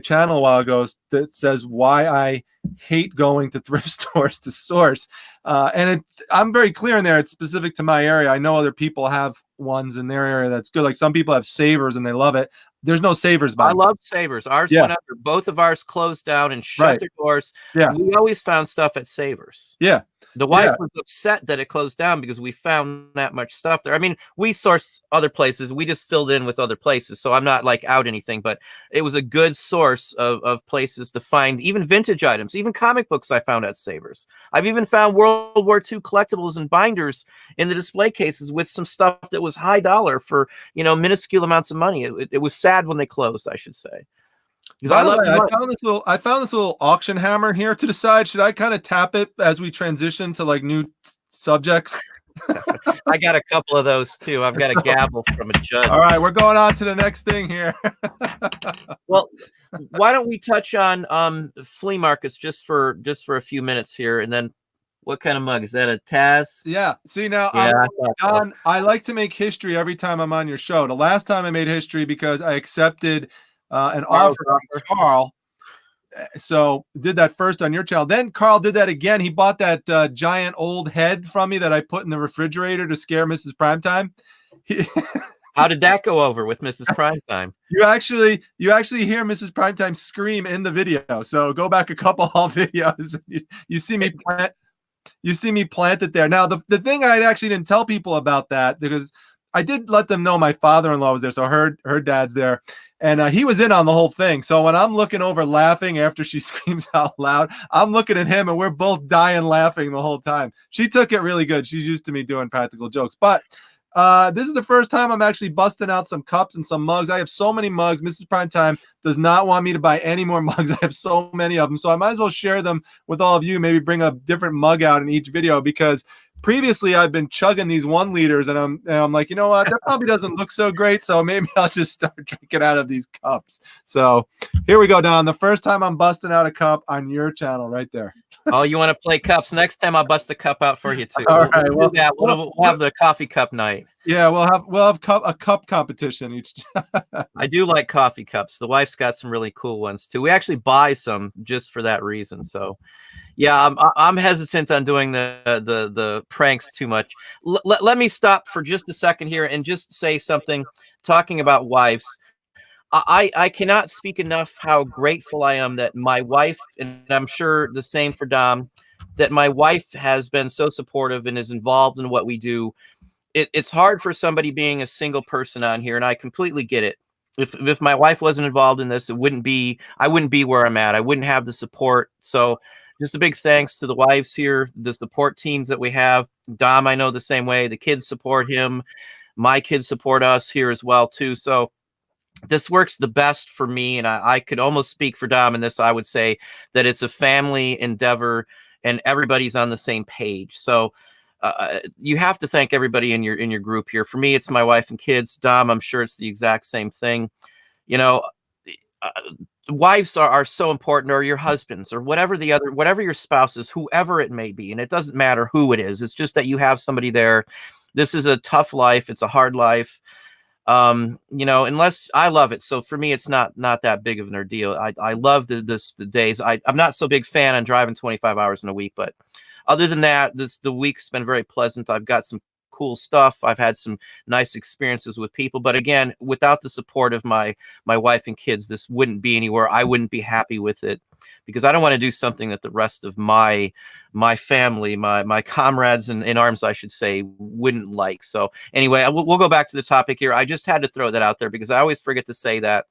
channel a while ago that says why I hate going to thrift stores to source. And I'm very clear in there. It's specific to my area. I know other people have ones in their area that's good. Like some people have Savers and they love it. There's no Savers by I love Savers. Ours Yeah. went under. Both of ours closed down and shut Right. their doors. Yeah. We always found stuff at Savers. Yeah. The wife Yeah. was upset that it closed down because we found that much stuff there. I mean, we sourced other places. We just filled in with other places. So I'm not like out anything, but it was a good source of places to find even vintage items, even comic books I found at Savers. I've even found World War II collectibles and binders in the display cases with some stuff that was high dollar for, you know, minuscule amounts of money. It was sad when they closed, I should say. By the way, I found this little auction hammer here to the side. Should I kind of tap it as we transition to like new subjects? I got a couple of those too. I've got a gavel from a judge. All right, we're going on to the next thing here. Well, why don't we touch on flea markets just for a few minutes here, and then what kind of mug is that? A Taz? Yeah. See now, yeah, Don, I like to make history every time I'm on your show. The last time I made history because I accepted an offer from Carl. So did that first on your channel. Then Carl did that again. He bought that giant old head from me that I put in the refrigerator to scare Mrs. Primetime. How did that go over with Mrs. Primetime? You actually hear Mrs. Primetime scream in the video. So go back a couple haul videos. You see me plant it there. Now the thing I actually didn't tell people about that, because I did let them know my father-in-law was there, so her dad's there. And he was in on the whole thing. So when I'm looking over laughing after she screams out loud, I'm looking at him and we're both dying laughing the whole time. She took it really good. She's used to me doing practical jokes. But this is the first time I'm actually busting out some cups and some mugs. I have so many mugs. Mrs. Primetime does not want me to buy any more mugs. I have so many of them. So I might as well share them with all of you. Maybe bring a different mug out in each video, because previously I've been chugging these 1 liters and I'm like, you know what, that probably doesn't look so great. So maybe I'll just start drinking out of these cups. So here we go, Don. The first time I'm busting out a cup on your channel right there. Oh, you want to play cups? Next time I'll bust a cup out for you too. All right, we'll have the coffee cup night. Yeah, we'll have a cup competition each. I do like coffee cups. The wife's got some really cool ones too. We actually buy some just for that reason. So yeah, I'm hesitant on doing the pranks too much. Let me stop for just a second here and just say something. Talking about wives, I cannot speak enough how grateful I am that my wife, and I'm sure the same for Dom, that my wife has been so supportive and is involved in what we do. It's hard for somebody being a single person on here, and I completely get it. If my wife wasn't involved in this, I wouldn't be where I'm at. I wouldn't have the support. So just a big thanks to the wives here, the support teams that we have. Dom, I know the same way. The kids support him. My kids support us here as well too. So this works the best for me, and I could almost speak for Dom in this. I would say that it's a family endeavor, and everybody's on the same page. So you have to thank everybody in your group here. For me, it's my wife and kids. Dom, I'm sure it's the exact same thing. You know, wives are so important, or your husbands, or whatever your spouse is, whoever it may be. And it doesn't matter who it is. It's just that you have somebody there. This is a tough life. It's a hard life. You know, unless I love it. So for me, it's not that big of an ordeal. I love the days. I'm not so big fan on driving 25 hours in a week, but other than that, the week's been very pleasant. I've got some cool stuff. I've had some nice experiences with people, but again, without the support of my wife and kids, this wouldn't be anywhere. I wouldn't be happy with it, because I don't want to do something that the rest of my family, my comrades in arms, I should say, wouldn't like. So anyway, we'll go back to the topic here. I just had to throw that out there because I always forget to say that.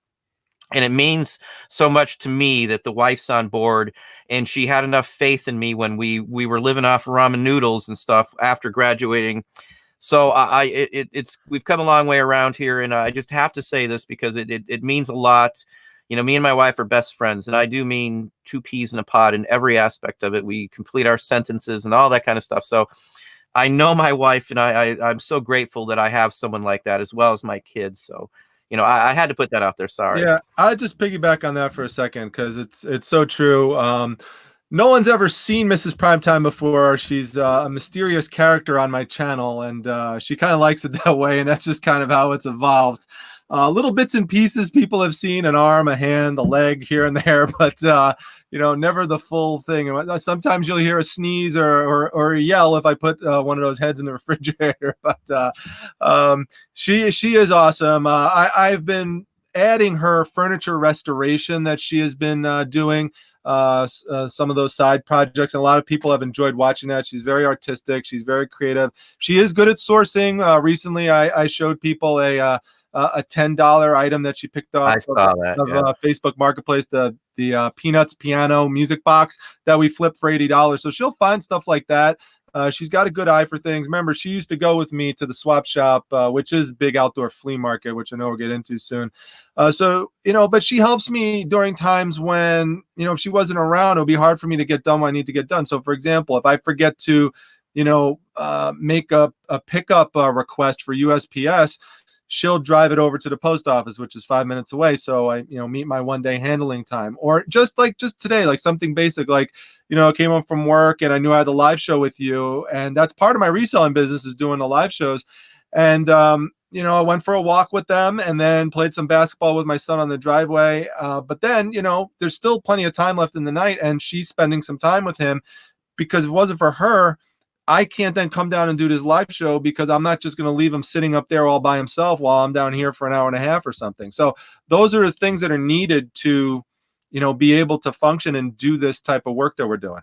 And it means so much to me that the wife's on board, and she had enough faith in me when we were living off ramen noodles and stuff after graduating. So we've come a long way around here, and I just have to say this because it means a lot. You know, me and my wife are best friends, and I do mean two peas in a pod in every aspect of it. We complete our sentences and all that kind of stuff. So I know my wife, and I'm so grateful that I have someone like that, as well as my kids. So, I had to put that out there. Sorry. Yeah, I just piggyback on that for a second because it's so true. No one's ever seen Mrs. Primetime before. She's a mysterious character on my channel, and she kind of likes it that way, and that's just kind of how it's evolved. Little bits and pieces people have seen, an arm, a hand, a leg here and there, but never the full thing. Sometimes you'll hear a sneeze or a yell if I put one of those heads in the refrigerator. But she is awesome. I've been adding her furniture restoration that she has been doing. Some of those side projects, and a lot of people have enjoyed watching that. She's very artistic. She's very creative. She is good at sourcing. Recently, I showed people a $10 item that she picked up of Facebook Marketplace, the Peanuts piano music box that we flipped for $80. So she'll find stuff like that. She's got a good eye for things. Remember, she used to go with me to the swap shop, which is a big outdoor flea market, which I know we'll get into soon. But she helps me during times when, if she wasn't around, it would be hard for me to get done what I need to get done. So, for example, if I forget to, make a pickup request for USPS, she'll drive it over to the post office, which is 5 minutes away. So I, meet my 1 day handling time. Or just today, like something basic, like, I came home from work and I knew I had a live show with you. And that's part of my reselling business, is doing the live shows. And, I went for a walk with them and then played some basketball with my son on the driveway. But then, there's still plenty of time left in the night, and she's spending some time with him, because if it wasn't for her, I can't then come down and do this live show, because I'm not just going to leave him sitting up there all by himself while I'm down here for an hour and a half or something. So those are the things that are needed to, be able to function and do this type of work that we're doing.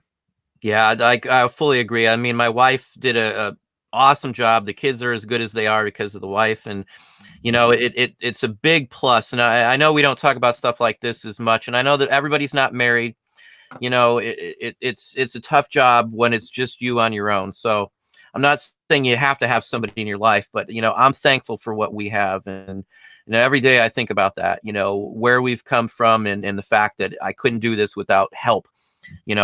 Yeah, I fully agree. I mean, my wife did a awesome job. The kids are as good as they are because of the wife, and it's a big plus. And I know we don't talk about stuff like this as much, and I know that everybody's not married. It's a tough job when it's just you on your own. So I'm not saying you have to have somebody in your life, but I'm thankful for what we have, and every day I think about that, where we've come from, and the fact that I couldn't do this without help.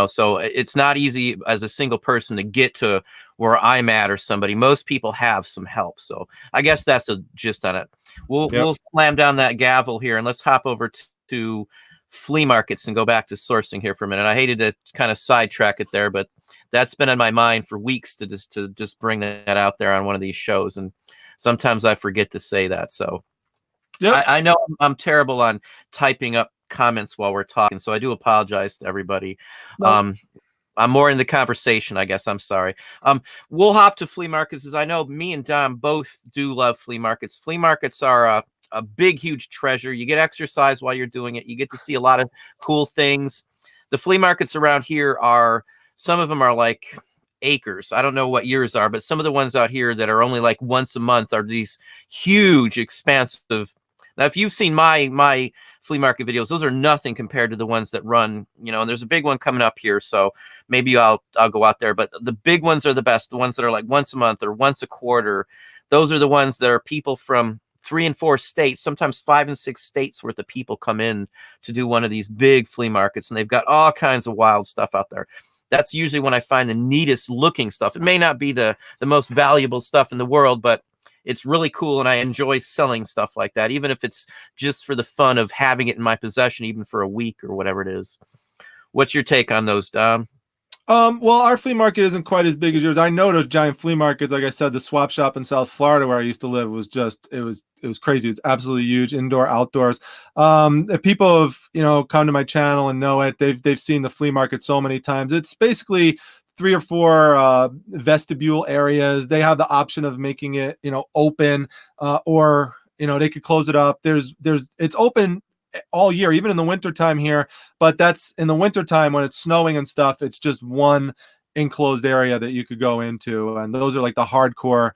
So it's not easy as a single person to get to where I'm at, or somebody. Most people have some help. So I guess that's a gist on it. We'll slam down that gavel here, and let's hop over to flea markets and go back to sourcing here for a minute. I hated to kind of sidetrack it there, but that's been on my mind for weeks to just bring that out there on one of these shows. And sometimes I forget to say that. So I know I'm terrible on typing up comments while we're talking, so I do apologize to everybody. No. I'm more in the conversation, I guess. I'm sorry. We'll hop to flea markets, as I know me and Dom both do love flea markets. Flea markets are a big, huge treasure. You get exercise while you're doing it. You get to see a lot of cool things. The flea markets around here some of them are like acres. I don't know what yours are, but some of the ones out here that are only like once a month are these huge, expansive. Now, if you've seen my flea market videos, those are nothing compared to the ones that run, and there's a big one coming up here. So maybe I'll go out there, but the big ones are the best. The ones that are like once a month or once a quarter. Those are the ones that are people from 3 and 4 states, sometimes 5 and 6 states worth of people come in to do one of these big flea markets, and they've got all kinds of wild stuff out there. That's usually when I find the neatest looking stuff. It may not be the most valuable stuff in the world, but it's really cool, and I enjoy selling stuff like that, even if it's just for the fun of having it in my possession, even for a week or whatever it is. What's your take on those, Dom? Well, our flea market isn't quite as big as yours. I know those giant flea markets. Like I said, the swap shop in South Florida where I used to live was just, it was crazy. It was absolutely huge, indoor, outdoors. If people have, come to my channel and know it, they've seen the flea market so many times. It's basically 3 or 4 vestibule areas. They have the option of making it, open, or, they could close it up. It's open all year, even in the wintertime here, but that's in the wintertime when it's snowing and stuff. It's just one enclosed area that you could go into, and those are like the hardcore,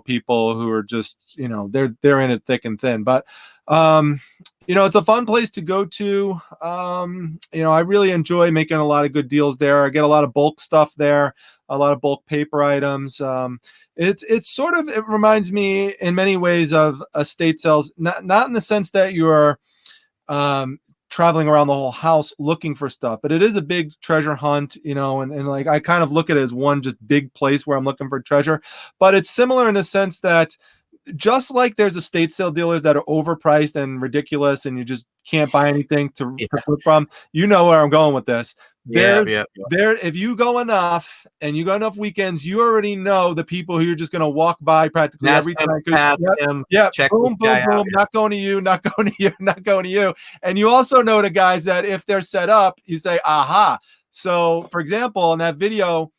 people who are just, they're in it thick and thin. But it's a fun place to go to. I really enjoy making a lot of good deals there. I get a lot of bulk stuff there, a lot of bulk paper items. It reminds me in many ways of estate sales, not in the sense that you're traveling around the whole house looking for stuff, but it is a big treasure hunt, and like I kind of look at it as one just big place where I'm looking for treasure. But it's similar in the sense that just like there's estate sale dealers that are overpriced and ridiculous and you just can't buy anything to flip from, you know where I'm going with this. There, if you go enough and you go enough weekends, you already know the people who you're just going to walk by practically every time. Check boom, boom, boom, not going to you, not going to you, not going to you. And you also know the guys that if they're set up, you say, aha. So, for example, in that video,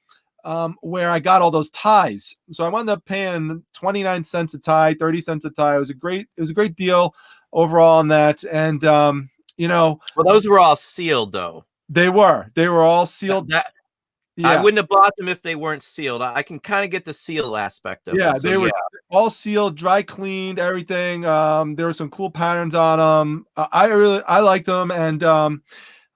where I got all those ties. So I wound up paying 29 cents a tie, 30 cents a tie. It was a great deal overall on that. And, you know, well, those were all sealed though. They were all sealed. I wouldn't have bought them if they weren't sealed. I can kind of get the seal aspect of it. So, they were all sealed, dry cleaned, everything. There were some cool patterns on them. I like them. And,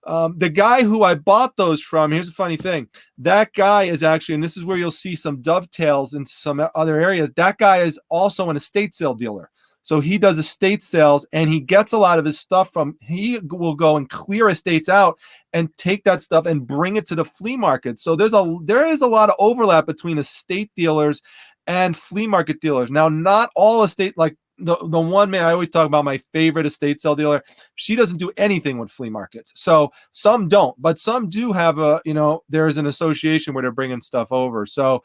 the guy who I bought those from, here's a funny thing. That guy is actually, and this is where you'll see some dovetails in some other areas. That guy is also an estate sale dealer. So he does estate sales and he gets a lot of his stuff from, he will go and clear estates out and take that stuff and bring it to the flea market. So there is a lot of overlap between estate dealers and flea market dealers. Now, not all estate, like the one man I always talk about, my favorite estate sale dealer, she doesn't do anything with flea markets. So some don't, but some do have there's an association where they're bringing stuff over. So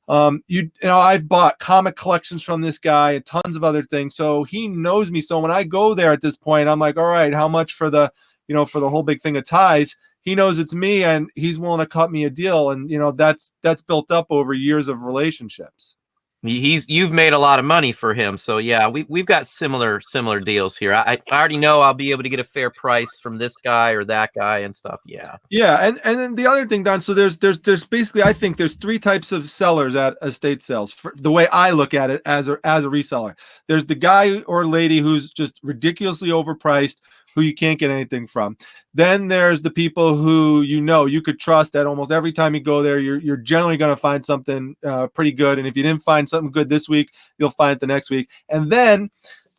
I've bought comic collections from this guy and tons of other things. So he knows me. So when I go there at this point, I'm like, all right, how much for the whole big thing of ties? He knows it's me and he's willing to cut me a deal. And, that's built up over years of relationships. You've made a lot of money for him. So yeah, we've got similar deals here. I already know I'll be able to get a fair price from this guy or that guy and stuff. Yeah. And then the other thing, Don, so there's basically, I think there's three types of sellers at estate sales. For the way I look at it as a reseller, there's the guy or lady who's just ridiculously overpriced, who you can't get anything from. Then there's the people who you could trust that almost every time you go there, you're generally going to find something pretty good. And if you didn't find something good this week, you'll find it the next week. And then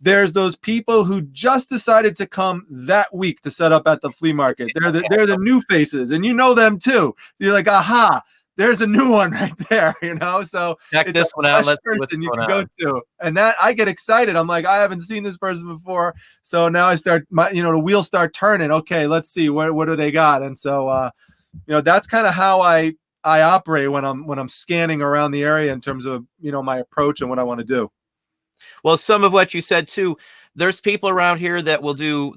there's those people who just decided to come that week to set up at the flea market. They're the new faces, and you know them too. You're like, aha, there's a new one right there, So check this one out. Let's see what's you can go to, and that I get excited. I'm like, I haven't seen this person before, so now I start the wheels start turning. Okay, let's see what do they got, and so that's kind of how I operate when I'm scanning around the area in terms of my approach and what I want to do. Well, some of what you said too. There's people around here that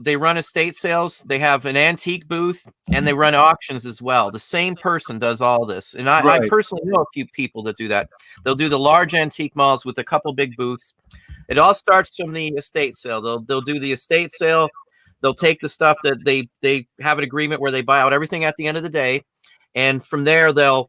they run estate sales, they have an antique booth, and they run auctions as well. The same person does all this. And I personally know a few people that do that. They'll do the large antique malls with a couple big booths. It all starts from the estate sale. They'll do the estate sale. They'll take the stuff that they have an agreement where they buy out everything at the end of the day. And from there, they'll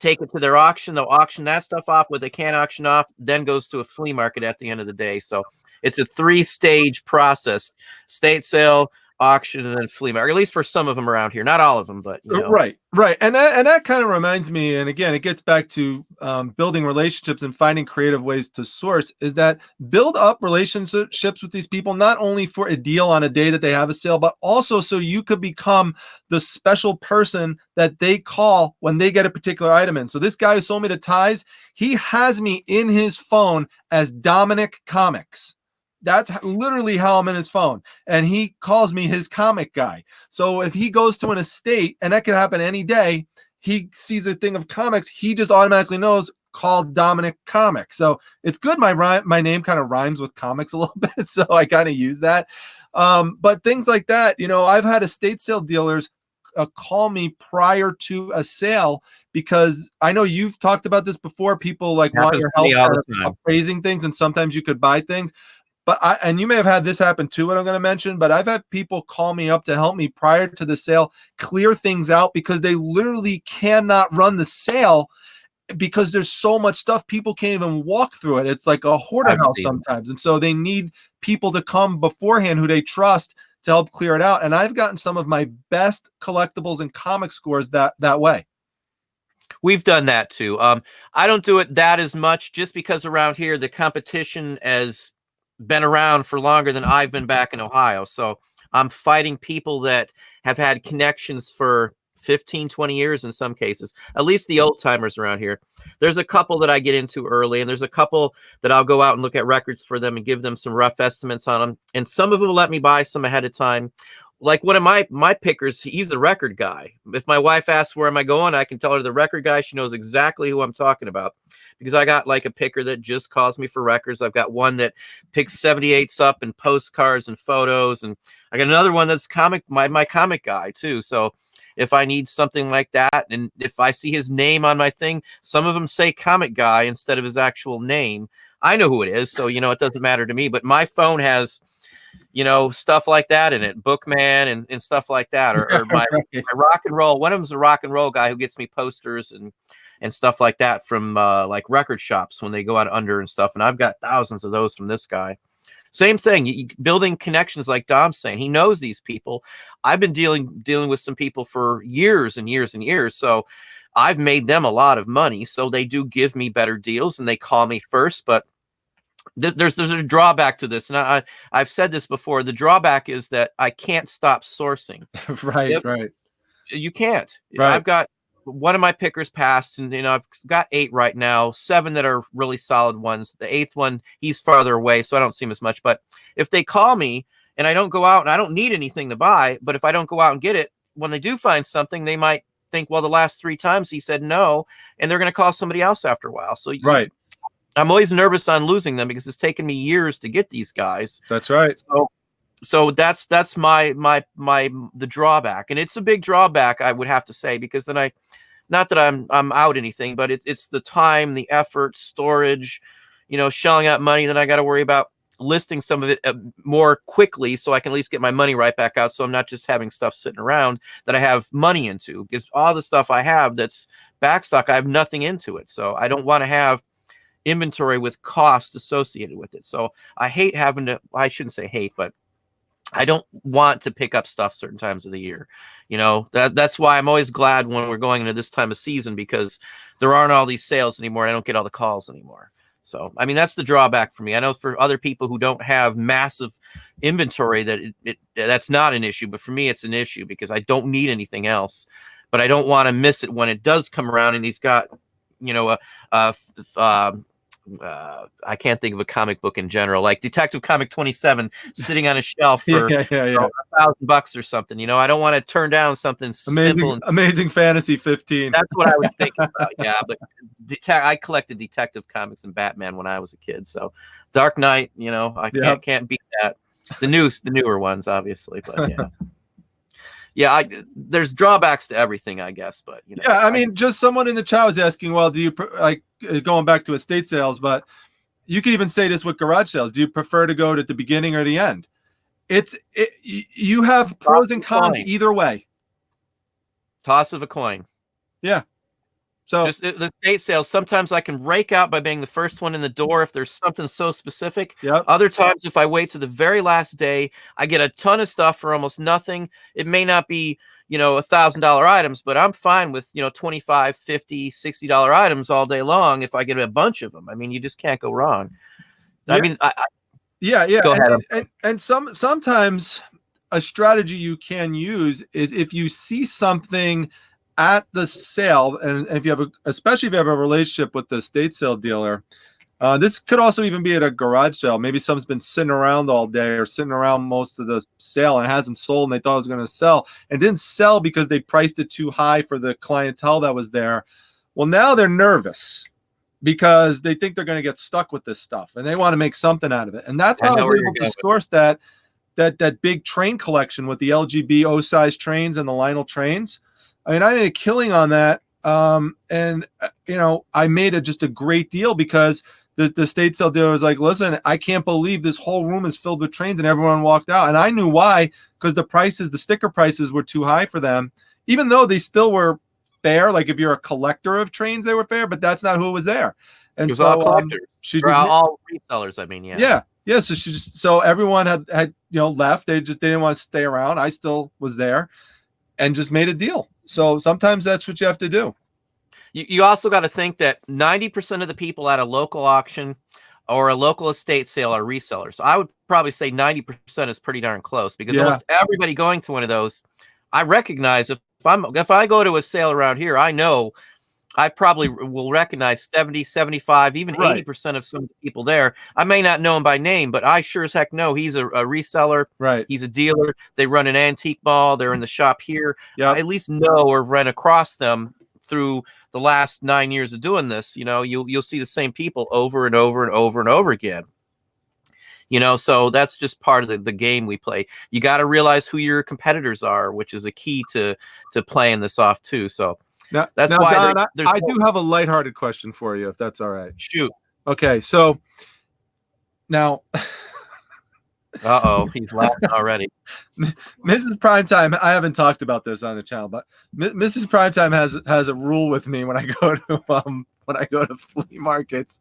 take it to their auction. They'll auction that stuff off. What they can't auction off then goes to a flea market at the end of the day. So it's a 3-stage process: estate sale, auction, and then flea market. At least for some of them around here, not all of them, but right. And that kind of reminds me, and again, it gets back to building relationships and finding creative ways to source. Is that build up relationships with these people, not only for a deal on a day that they have a sale, but also so you could become the special person that they call when they get a particular item in. So this guy who sold me the ties, he has me in his phone as Dominic Comics. That's literally how I'm in his phone. And he calls me his comic guy. So if he goes to an estate, and that can happen any day, he sees a thing of comics, he just automatically knows, called Dominic Comics. So it's good. My name kind of rhymes with comics a little bit. So I kind of use that. But things like that, I've had estate sale dealers call me prior to a sale, because I know you've talked about this before. People want your help appraising things, and sometimes you could buy things. But and you may have had this happen too, what I'm going to mention, but I've had people call me up to help me prior to the sale clear things out, because they literally cannot run the sale because there's so much stuff. People can't even walk through it. It's like a hoarder house sometimes. And so they need people to come beforehand who they trust to help clear it out. And I've gotten some of my best collectibles and comic scores that way. We've done that too. I don't do it that as much, just because around here the competition has been around for longer than I've been back in Ohio. So I'm fighting people that have had connections for 15, 20 years in some cases, at least the old timers around here. There's a couple that I get into early, and there's a couple that I'll go out and look at records for them and give them some rough estimates on them. And some of them will let me buy some ahead of time. Like one of my pickers, he's the record guy. If my wife asks where am I going, I can tell her the record guy. She knows exactly who I'm talking about, because I got like a picker that just calls me for records. I've got one that picks 78s up and postcards and photos, and I got another one that's my comic guy too. So if I need something like that, and if I see his name on my thing, some of them say comic guy instead of his actual name, I know who it is. So, it doesn't matter to me. But my phone has, stuff like that in it, Bookman and stuff like that, or my rock and roll. One of them's a rock and roll guy who gets me posters and stuff like that from like record shops when they go out under and stuff. And I've got thousands of those from this guy. Same thing, building connections like Dom's saying. He knows these people. I've been dealing with some people for years and years and years. So I've made them a lot of money. So they do give me better deals and they call me first. But there's a drawback to this. And I've said this before. The drawback is that I can't stop sourcing. Right. You can't. Right. I've got one of my pickers passed, and I've got 8 right now, 7 that are really solid ones. The 8th one, he's farther away, so I don't see him as much. But if they call me and I don't go out, and I don't need anything to buy, but if I don't go out and get it, when they do find something, they might think, well, the last 3 times he said no, and they're going to call somebody else after a while. So right. I'm always nervous on losing them because it's taken me years to get these guys. That's right. So that's the drawback, and it's a big drawback, I would have to say, because then not that I'm out anything, but it's the time, the effort, storage, shelling out money. Then I got to worry about listing some of it more quickly so I can at least get my money right back out. So I'm not just having stuff sitting around that I have money into, because all the stuff I have that's backstock, I have nothing into it. So I don't want to have inventory with cost associated with it. So I hate having to, I shouldn't say hate, but I don't want to pick up stuff certain times of the year. That's why I'm always glad when we're going into this time of season, because there aren't all these sales anymore. I don't get all the calls anymore. So, I mean, that's the drawback for me. I know for other people who don't have massive inventory that that's not an issue, but for me, it's an issue because I don't need anything else, but I don't want to miss it when it does come around and he's got, I can't think of a comic book in general, like Detective Comic 27 sitting on a shelf for $1,000 or something. I don't want to turn down something simple. Amazing Fantasy 15. That's what I was thinking about. Yeah, but I collected Detective Comics and Batman when I was a kid. So Dark Knight, I can't beat that. The newer ones, obviously, but yeah. Yeah, there's drawbacks to everything, I guess, but I mean, just someone in the chat was asking, well, do you like going back to estate sales? But you could even say this with garage sales. Do you prefer to go to the beginning or the end? You have pros and cons either way. Toss of a coin. Yeah. So just the estate sales, sometimes I can rake out by being the first one in the door if there's something so specific. Yep. Other times, if I wait to the very last day, I get a ton of stuff for almost nothing. It may not be, $1,000 items, but I'm fine with, $25, $50, $60 items all day long if I get a bunch of them. I mean, you just can't go wrong. Yeah. I mean, yeah. Go ahead. And sometimes a strategy you can use is if you see something at the sale, and if you have especially if you have a relationship with the estate sale dealer, this could also even be at a garage sale. Maybe someone's been sitting around all day or sitting around most of the sale and hasn't sold, and they thought it was going to sell and didn't sell because they priced it too high for the clientele that was there. Well, now they're nervous because they think they're going to get stuck with this stuff and they want to make something out of it. And that's how we're able to source that big train collection with the LGB O-size trains and the Lionel trains. I mean, I made a killing on that. And I made just a great deal because the estate sale dealer was like, listen, I can't believe this whole room is filled with trains, and everyone walked out. And I knew why, because the sticker prices were too high for them, even though they still were fair. Like if you're a collector of trains, they were fair, but that's not who was there. And it was all collectors. All resellers, I mean, Yeah. So everyone had left. They didn't want to stay around. I still was there and just made a deal. So sometimes that's what you have to do. You also got to think that 90% of the people at a local auction or a local estate sale are resellers. I would probably say 90% is pretty darn close, because almost everybody going to one of those, I recognize if if I go to a sale around here, I know I probably will recognize 70, 75, even Right. 80% of some of the people there. I may not know him by name, but I sure as heck know he's a reseller. Right. He's a dealer. They run an antique mall. They're in the shop here. Yep. I at least know or run across them through the last 9 years of doing this. You know, you'll see the same people over and over and over and over again. You know, so that's just part of the game we play. You got to realize who your competitors are, which is a key to playing this off too. So that's why Don, there's I do have a lighthearted question for you, if that's all right. Shoot. Okay, so now Uh-oh, he's laughing already. Mrs. Primetime, I haven't talked about this on the channel, but Mrs. Primetime has a rule with me when I go to flea markets.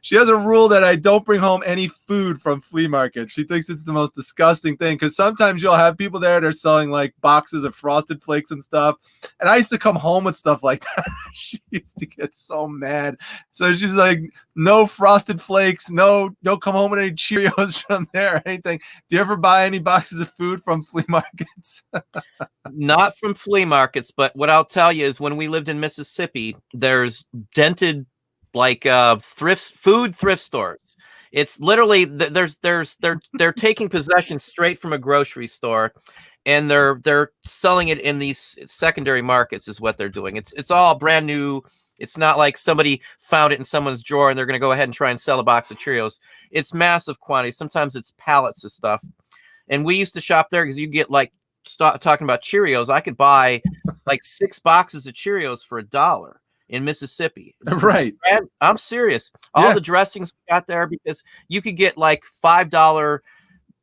She has a rule that I don't bring home any food from flea markets. She thinks it's the most disgusting thing, because sometimes you'll have people there that are selling like boxes of Frosted Flakes and stuff. And I used to come home with stuff like that. She used to get so mad. So she's like, no Frosted Flakes, no, don't come home with any Cheerios from there or anything. Do you ever buy any boxes of food from flea markets? Not from flea markets, but what I'll tell you is when we lived in Mississippi, there's dented like food thrift stores. It's literally they're taking possession straight from a grocery store, and they're selling it in these secondary markets is what they're doing. It's all brand new. It's not like somebody found it in someone's drawer and they're going to go ahead and try and sell a box of Cheerios. It's massive quantities. Sometimes it's pallets of stuff. And we used to shop there because you get like talking about Cheerios. I could buy like 6 boxes of Cheerios for $1 in Mississippi. Right. And I'm serious. All the dressings we got there, because you could get like $5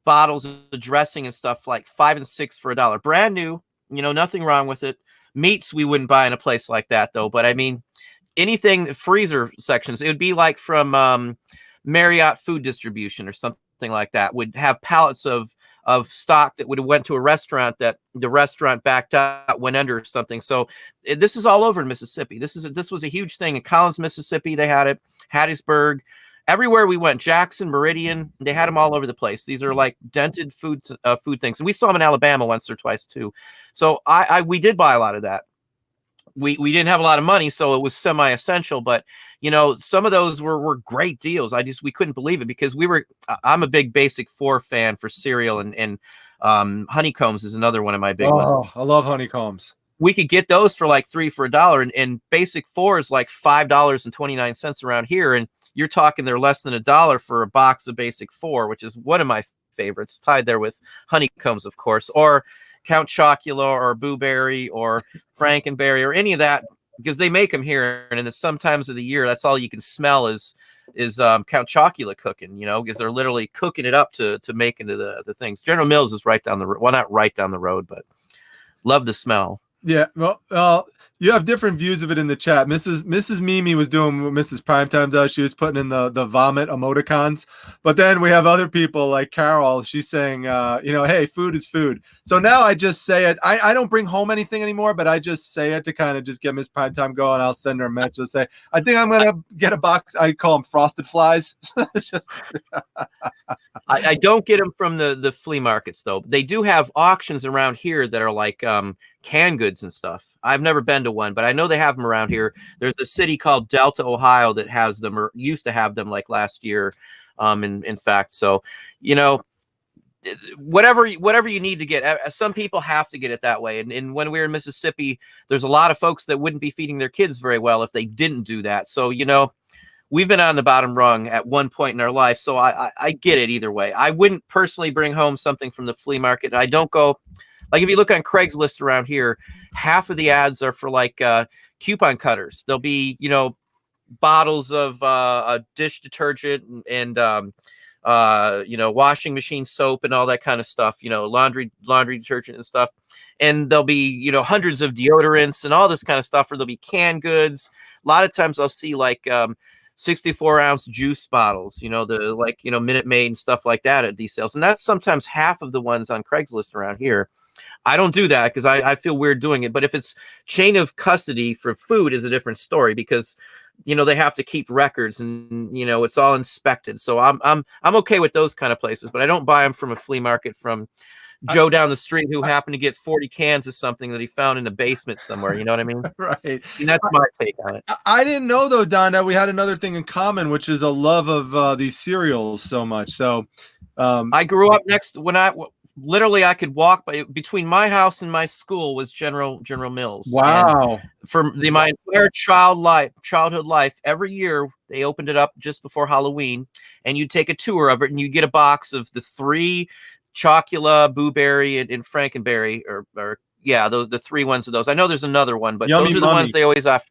bottles of dressing and stuff, like 5 and 6 for $1. Brand new, you know, nothing wrong with it. Meats we wouldn't buy in a place like that though. But I mean, anything freezer sections, it would be like from Marriott Food Distribution or something like that, would have pallets of stock that would have went to a restaurant that the restaurant backed out, went under or something. So this is all over in Mississippi. This was a huge thing in Collins, Mississippi. They had it, Hattiesburg, everywhere we went, Jackson, Meridian, they had them all over the place. These are like dented food things. And we saw them in Alabama once or twice too. So we did buy a lot of that. We didn't have a lot of money, so it was semi-essential, but you know, some of those were great deals. We couldn't believe it, because I'm a big Basic 4 fan for cereal, and honeycombs is another one of my big ones. I love honeycombs. We could get those for like 3 for $1, and Basic 4 is like $5.29 around here, and you're talking they're less than $1 for a box of Basic 4, which is one of my favorites, tied there with honeycombs, of course, or Count Chocula or Boo Berry or Frankenberry or any of that, because they make them here, and in some times of the year, that's all you can smell is Count Chocula cooking, you know, because they're literally cooking it up to make into the things. General Mills is right down the road. Well, not right down the road, but love the smell. Yeah, well, you have different views of it in the chat. Mrs. Mimi was doing what Mrs. Primetime does. She was putting in the vomit emoticons. But then we have other people like Carol. She's saying, you know, hey, food is food. So now I just say it. I don't bring home anything anymore, but I just say it to kind of just get Miss Primetime going. I'll send her a message to say, I think I'm going to get a box. I call them frosted flies. Just I don't get them from the flea markets though. They do have auctions around here that are like canned goods and stuff. I've never been to one, but I know they have them around here. There's a city called Delta, Ohio that has them, or used to have them, like last year. In fact, so you know, whatever you need to get. Some people have to get it that way. And when we were in Mississippi, there's a lot of folks that wouldn't be feeding their kids very well if they didn't do that. So you know, we've been on the bottom rung at one point in our life. So I get it either way. I wouldn't personally bring home something from the flea market. I don't go. Like if you look on Craigslist around here, half of the ads are for like coupon cutters. There'll be, you know, bottles of a dish detergent and you know, washing machine soap and all that kind of stuff, you know, laundry detergent and stuff. And there'll be, you know, hundreds of deodorants and all this kind of stuff, or there'll be canned goods. A lot of times I'll see like 64-ounce juice bottles, you know, the like, you know, Minute Maid and stuff like that at these sales. And that's sometimes half of the ones on Craigslist around here. I don't do that because I feel weird doing it. But if it's chain of custody for food is a different story, because, you know, they have to keep records and, you know, it's all inspected. So I'm okay with those kind of places, but I don't buy them from a flea market from Joe down the street who happened to get 40 cans of something that he found in the basement somewhere. You know what I mean? Right. And that's my take on it. I didn't know though, Don, that we had another thing in common, which is a love of these cereals so much. So I grew up literally I could walk between my house and my school was General Mills. wow. And for my entire childhood life, every year they opened it up just before Halloween, and you take a tour of it, and you get a box of the 3 Chocula, Boo Berry, and Frankenberry, or yeah, the 3 ones of those. I know there's another one, but Yummy those are the Mummy. ones they always have.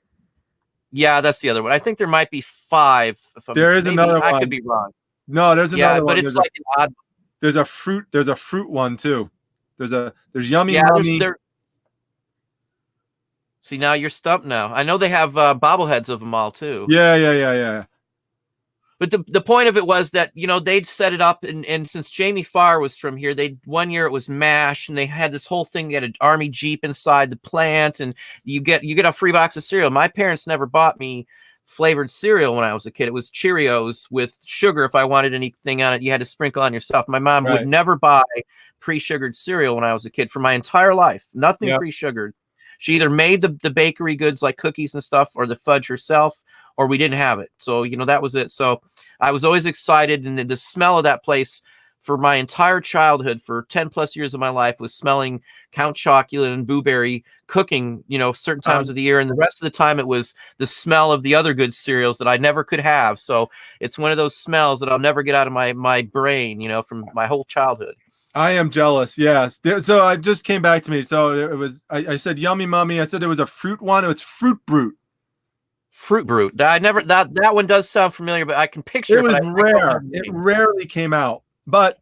Yeah, that's the other one. I think there might be 5. There is another one. I could be wrong. No, there's another one. But it's like an odd. There's a fruit one too. There's Yummy Yeah, Mummy. See, now you're stumped now. I know they have bobbleheads of them all too. Yeah. But the point of it was that, they'd set it up, and since Jamie Farr was from here, one year it was MASH, and they had this whole thing. You had an army Jeep inside the plant, and you get a free box of cereal. My parents never bought me flavored cereal when I was a kid. It was Cheerios with sugar. If I wanted anything on it, you had to sprinkle on yourself. My mom would never buy pre-sugared cereal when I was a kid for my entire life. Nothing pre-sugared. She either made the bakery goods like cookies and stuff, or the fudge herself, or we didn't have it. So, that was it. So I was always excited. And the smell of that place for my entire childhood, for 10 plus years of my life, was smelling Count Chocula and Boo Berry cooking, certain times of the year. And the rest of the time it was the smell of the other good cereals that I never could have. So it's one of those smells that I'll never get out of my brain, from my whole childhood. I am jealous. Yes. So I just came back to me. So it was, I said Yummy Mummy. I said there was a fruit one. It's Fruit Brute. Fruit Brute. That one does sound familiar, but I can picture it. Was rare. It rarely came out. But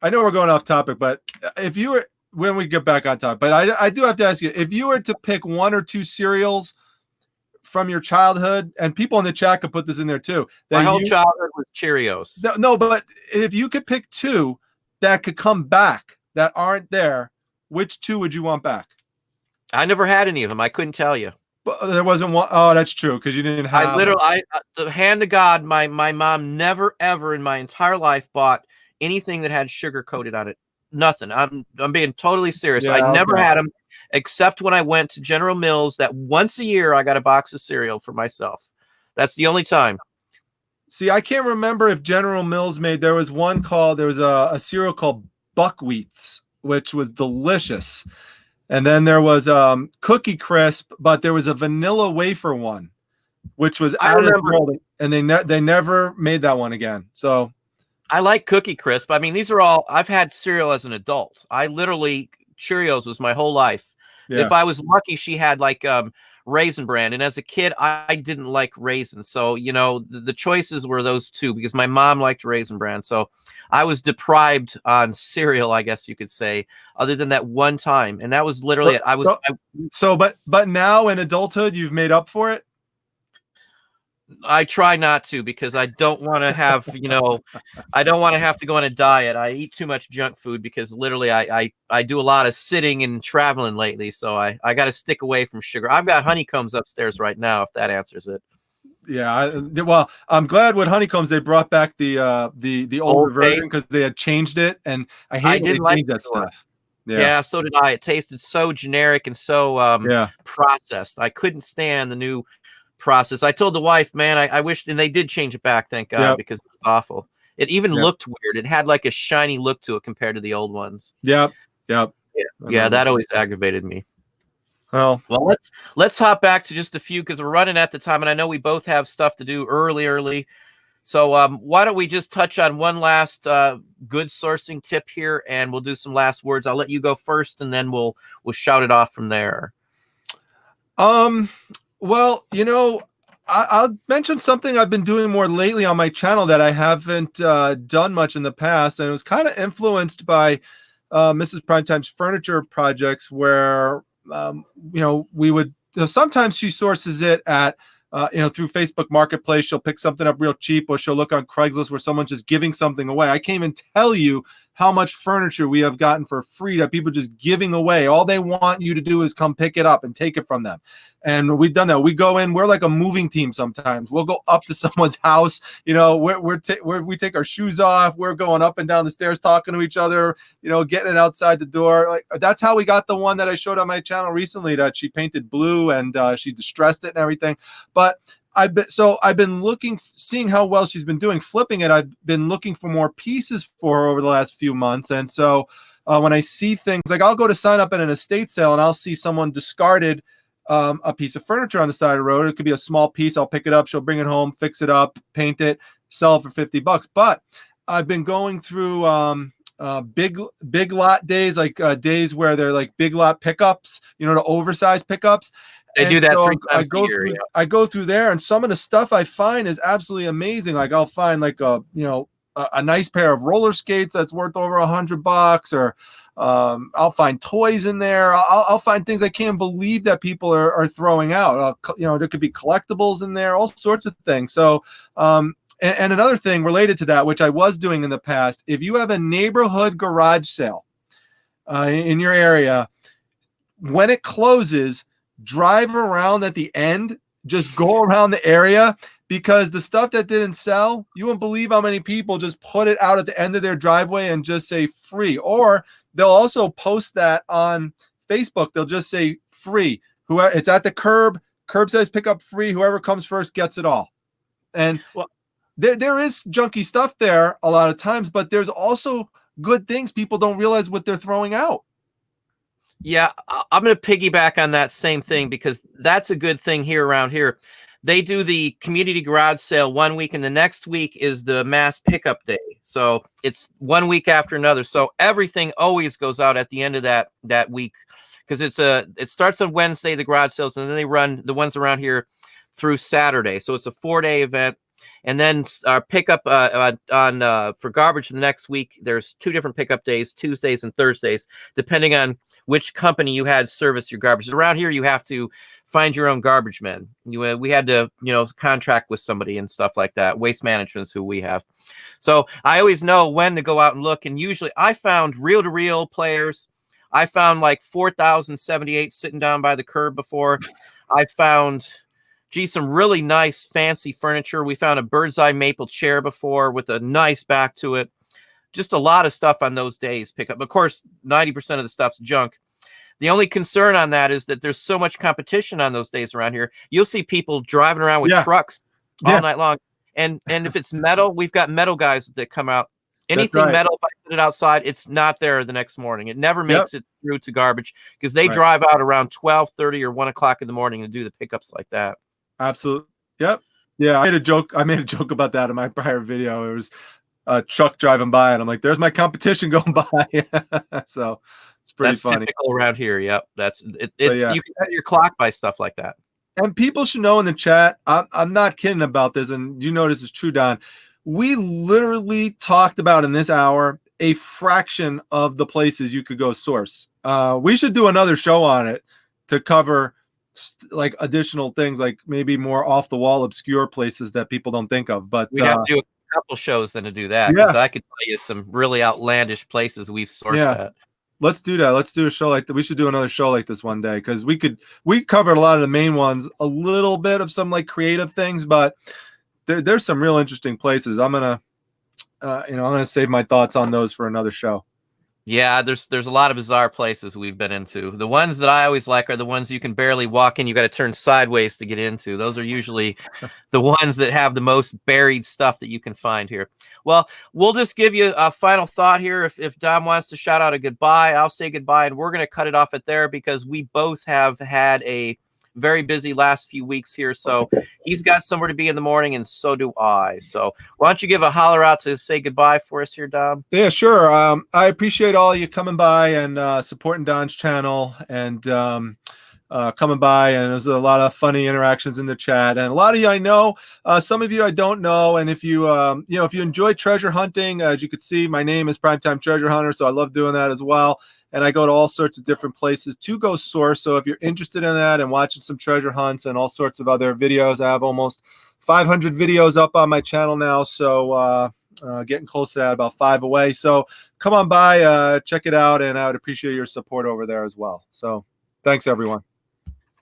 I know we're going off topic, but when we get back on topic, but I do have to ask you, if you were to pick 1 or 2 cereals from your childhood, and people in the chat could put this in there too. My whole childhood was Cheerios. No, but if you could pick 2 that could come back that aren't there, which 2 would you want back? I never had any of them. I couldn't tell you. But there wasn't one. Oh, that's true, because you didn't have. Hand to God, my mom never ever in my entire life bought anything that had sugar coated on it. Nothing. I'm being totally serious. Yeah, I never had them, except when I went to General Mills. That once a year I got a box of cereal for myself. That's the only time. See, I can't remember if General Mills made. There was a cereal called Buckwheats, which was delicious. And then there was Cookie Crisp, but there was a vanilla wafer one, which was out of the world, and they never made that one again. So I like Cookie Crisp. I mean, these are all I've had cereal as an adult. Cheerios was my whole life. Yeah. If I was lucky, she had like Raisin Bran, and as a kid, I didn't like raisins. So the choices were those 2 because my mom liked Raisin Bran. So I was deprived on cereal, I guess you could say, other than that one time, and that was literally it. But now in adulthood, you've made up for it. I try not to, because I don't want to have, I don't want to have to go on a diet. I eat too much junk food because literally I do a lot of sitting and traveling lately. So I got to stick away from sugar. I've got honeycombs upstairs right now, if that answers it. Yeah. Well, I'm glad with honeycombs, they brought back the older version because they had changed it. And I didn't like that stuff. Yeah, so did I. It tasted so generic and so processed. I couldn't stand the new process. I told the wife, man, I wish, and they did change it back, thank God, because it was awful. It even looked weird. It had like a shiny look to it compared to the old ones. Yep. Yeah, that always aggravated me. Well, let's hop back to just a few, because we're running at the time, and I know we both have stuff to do early. So why don't we just touch on one last good sourcing tip here, and we'll do some last words. I'll let you go first, and then we'll shout it off from there. Well, I'll mention something I've been doing more lately on my channel that I haven't done much in the past, and it was kind of influenced by Mrs. Primetime's furniture projects, where we would sometimes she sources it at through Facebook Marketplace. She'll pick something up real cheap, or she'll look on Craigslist where someone's just giving something away. I can't even tell you how much furniture we have gotten for free that people just giving away. All they want you to do is come pick it up and take it from them. And we've done that. We go in, we're like a moving team sometimes. We'll go up to someone's house, you know, we take our shoes off. We're going up and down the stairs talking to each other, you know, getting it outside the door. Like, that's how we got the one that I showed on my channel recently that she painted blue and she distressed it and everything. But I've been looking, seeing how well she's been doing flipping it. I've been looking for more pieces for her over the last few months. And so when I see things like, I'll go to sign up at an estate sale and I'll see someone discarded a piece of furniture on the side of the road. It could be a small piece. I'll pick it up. She'll bring it home, fix it up, paint it, sell it for $50. But I've been going through big lot days, like days where they're like big lot pickups, you know, the oversized pickups. They do that 3 times a year. I go through there, and some of the stuff I find is absolutely amazing. Like I'll find like a nice pair of roller skates that's worth over $100, or I'll find toys in there. I'll find things I can't believe that people are throwing out. You know, there could be collectibles in there, all sorts of things. So, and another thing related to that, which I was doing in the past, if you have a neighborhood garage sale in your area, when it closes, drive around at the end, just go around the area, because the stuff that didn't sell, you won't believe how many people just put it out at the end of their driveway and just say free. Or they'll also post that on Facebook. They'll just say free. Whoever, it's at the curb says pick up free. Whoever comes first gets it all. And well, there is junky stuff there a lot of times, but there's also good things. People don't realize what they're throwing out. Yeah, I'm going to piggyback on that same thing, because that's a good thing here around here. They do the community garage sale one week, and the next week is the mass pickup day. So it's 1 week after another. So everything always goes out at the end of that week, because it starts on Wednesday, the garage sales, and then they run the ones around here through Saturday. So it's a 4-day event. And then our pickup for garbage the next week, there's 2 different pickup days, Tuesdays and Thursdays, depending on which company you had service your garbage. Around here, you have to find your own garbage men. We had to, contract with somebody and stuff like that. Waste Management is who we have. So I always know when to go out and look. And usually I found reel-to-reel players. I found like 4,078 sitting down by the curb before. I found... some really nice fancy furniture. We found a bird's eye maple chair before with a nice back to it. Just a lot of stuff on those days pick up. Of course, 90% of the stuff's junk. The only concern on that is that there's so much competition on those days around here. You'll see people driving around with trucks all night long. And if it's metal, we've got metal guys that come out. Anything metal, if I set it outside, it's not there the next morning. It never makes it through to garbage, because they drive out around 12:30 or 1 o'clock in the morning to do the pickups like that. Absolutely. Yep. Yeah. I made a joke about that in my prior video. It was a truck driving by, and I'm like, there's my competition going by. So it's pretty funny. Typical around here. Yep. You can set your clock by stuff like that. And people should know in the chat, I'm not kidding about this. And you know, this is true, Don. We literally talked about in this hour a fraction of the places you could go source. We should do another show on it to cover like additional things, like maybe more off the wall obscure places that people don't think of. But we have to do a couple shows then to do that, because I could tell you some really outlandish places we've sourced at. Let's do that. Let's do a show like that. We should do another show like this one day, because we covered a lot of the main ones, a little bit of some like creative things, but there's some real interesting places. I'm gonna save my thoughts on those for another show. Yeah, there's a lot of bizarre places we've been into. The ones that I always like are the ones you can barely walk in. You got to turn sideways to get into. Those are usually the ones that have the most buried stuff that you can find here. Well, we'll just give you a final thought here. If Dom wants to shout out a goodbye, I'll say goodbye, and we're going to cut it off at there, because we both have had a very busy last few weeks here. So he's got somewhere to be in the morning, and so do I. So why don't you give a holler out to say goodbye for us here, Dom? Yeah, sure. I appreciate all you coming by and supporting Don's channel, and coming by. And there's a lot of funny interactions in the chat, and a lot of you I know, some of you I don't know. And if you if you enjoy treasure hunting, as you can see, my name is Primetime Treasure Hunter, so I love doing that as well. And I go to all sorts of different places to go source. So if you're interested in that and watching some treasure hunts and all sorts of other videos, I have almost 500 videos up on my channel now. So getting close to that, about 5 away. So come on by, check it out, and I would appreciate your support over there as well. So thanks, everyone.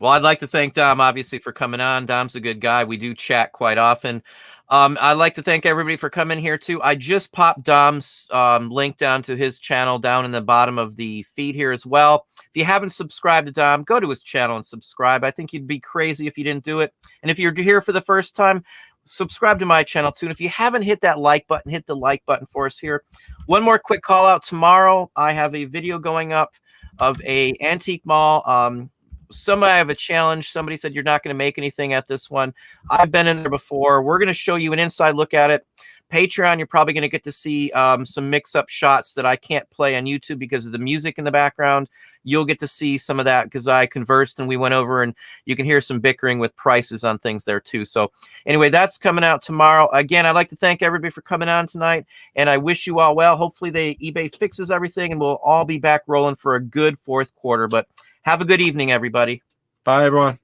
Well, I'd like to thank Dom, obviously, for coming on. Dom's a good guy. We do chat quite often. I'd like to thank everybody for coming here, too. I just popped Dom's link down to his channel down in the bottom of the feed here as well. If you haven't subscribed to Dom, go to his channel and subscribe. I think you'd be crazy if you didn't do it. And if you're here for the first time, subscribe to my channel, too. And if you haven't hit that like button, hit the like button for us here. One more quick call out. Tomorrow, I have a video going up of a antique mall. Somebody have a challenge. Somebody said you're not going to make anything at this one. I've been in there before. We're going to show you an inside look at it. Patreon, you're probably going to get to see some mix-up shots that I can't play on YouTube because of the music in the background. You'll get to see some of that because I conversed and we went over, and you can hear some bickering with prices on things there too. So anyway, that's coming out tomorrow. Again, I'd like to thank everybody for coming on tonight, and I wish you all well. Hopefully eBay fixes everything, and we'll all be back rolling for a good fourth quarter. But have a good evening, everybody. Bye, everyone.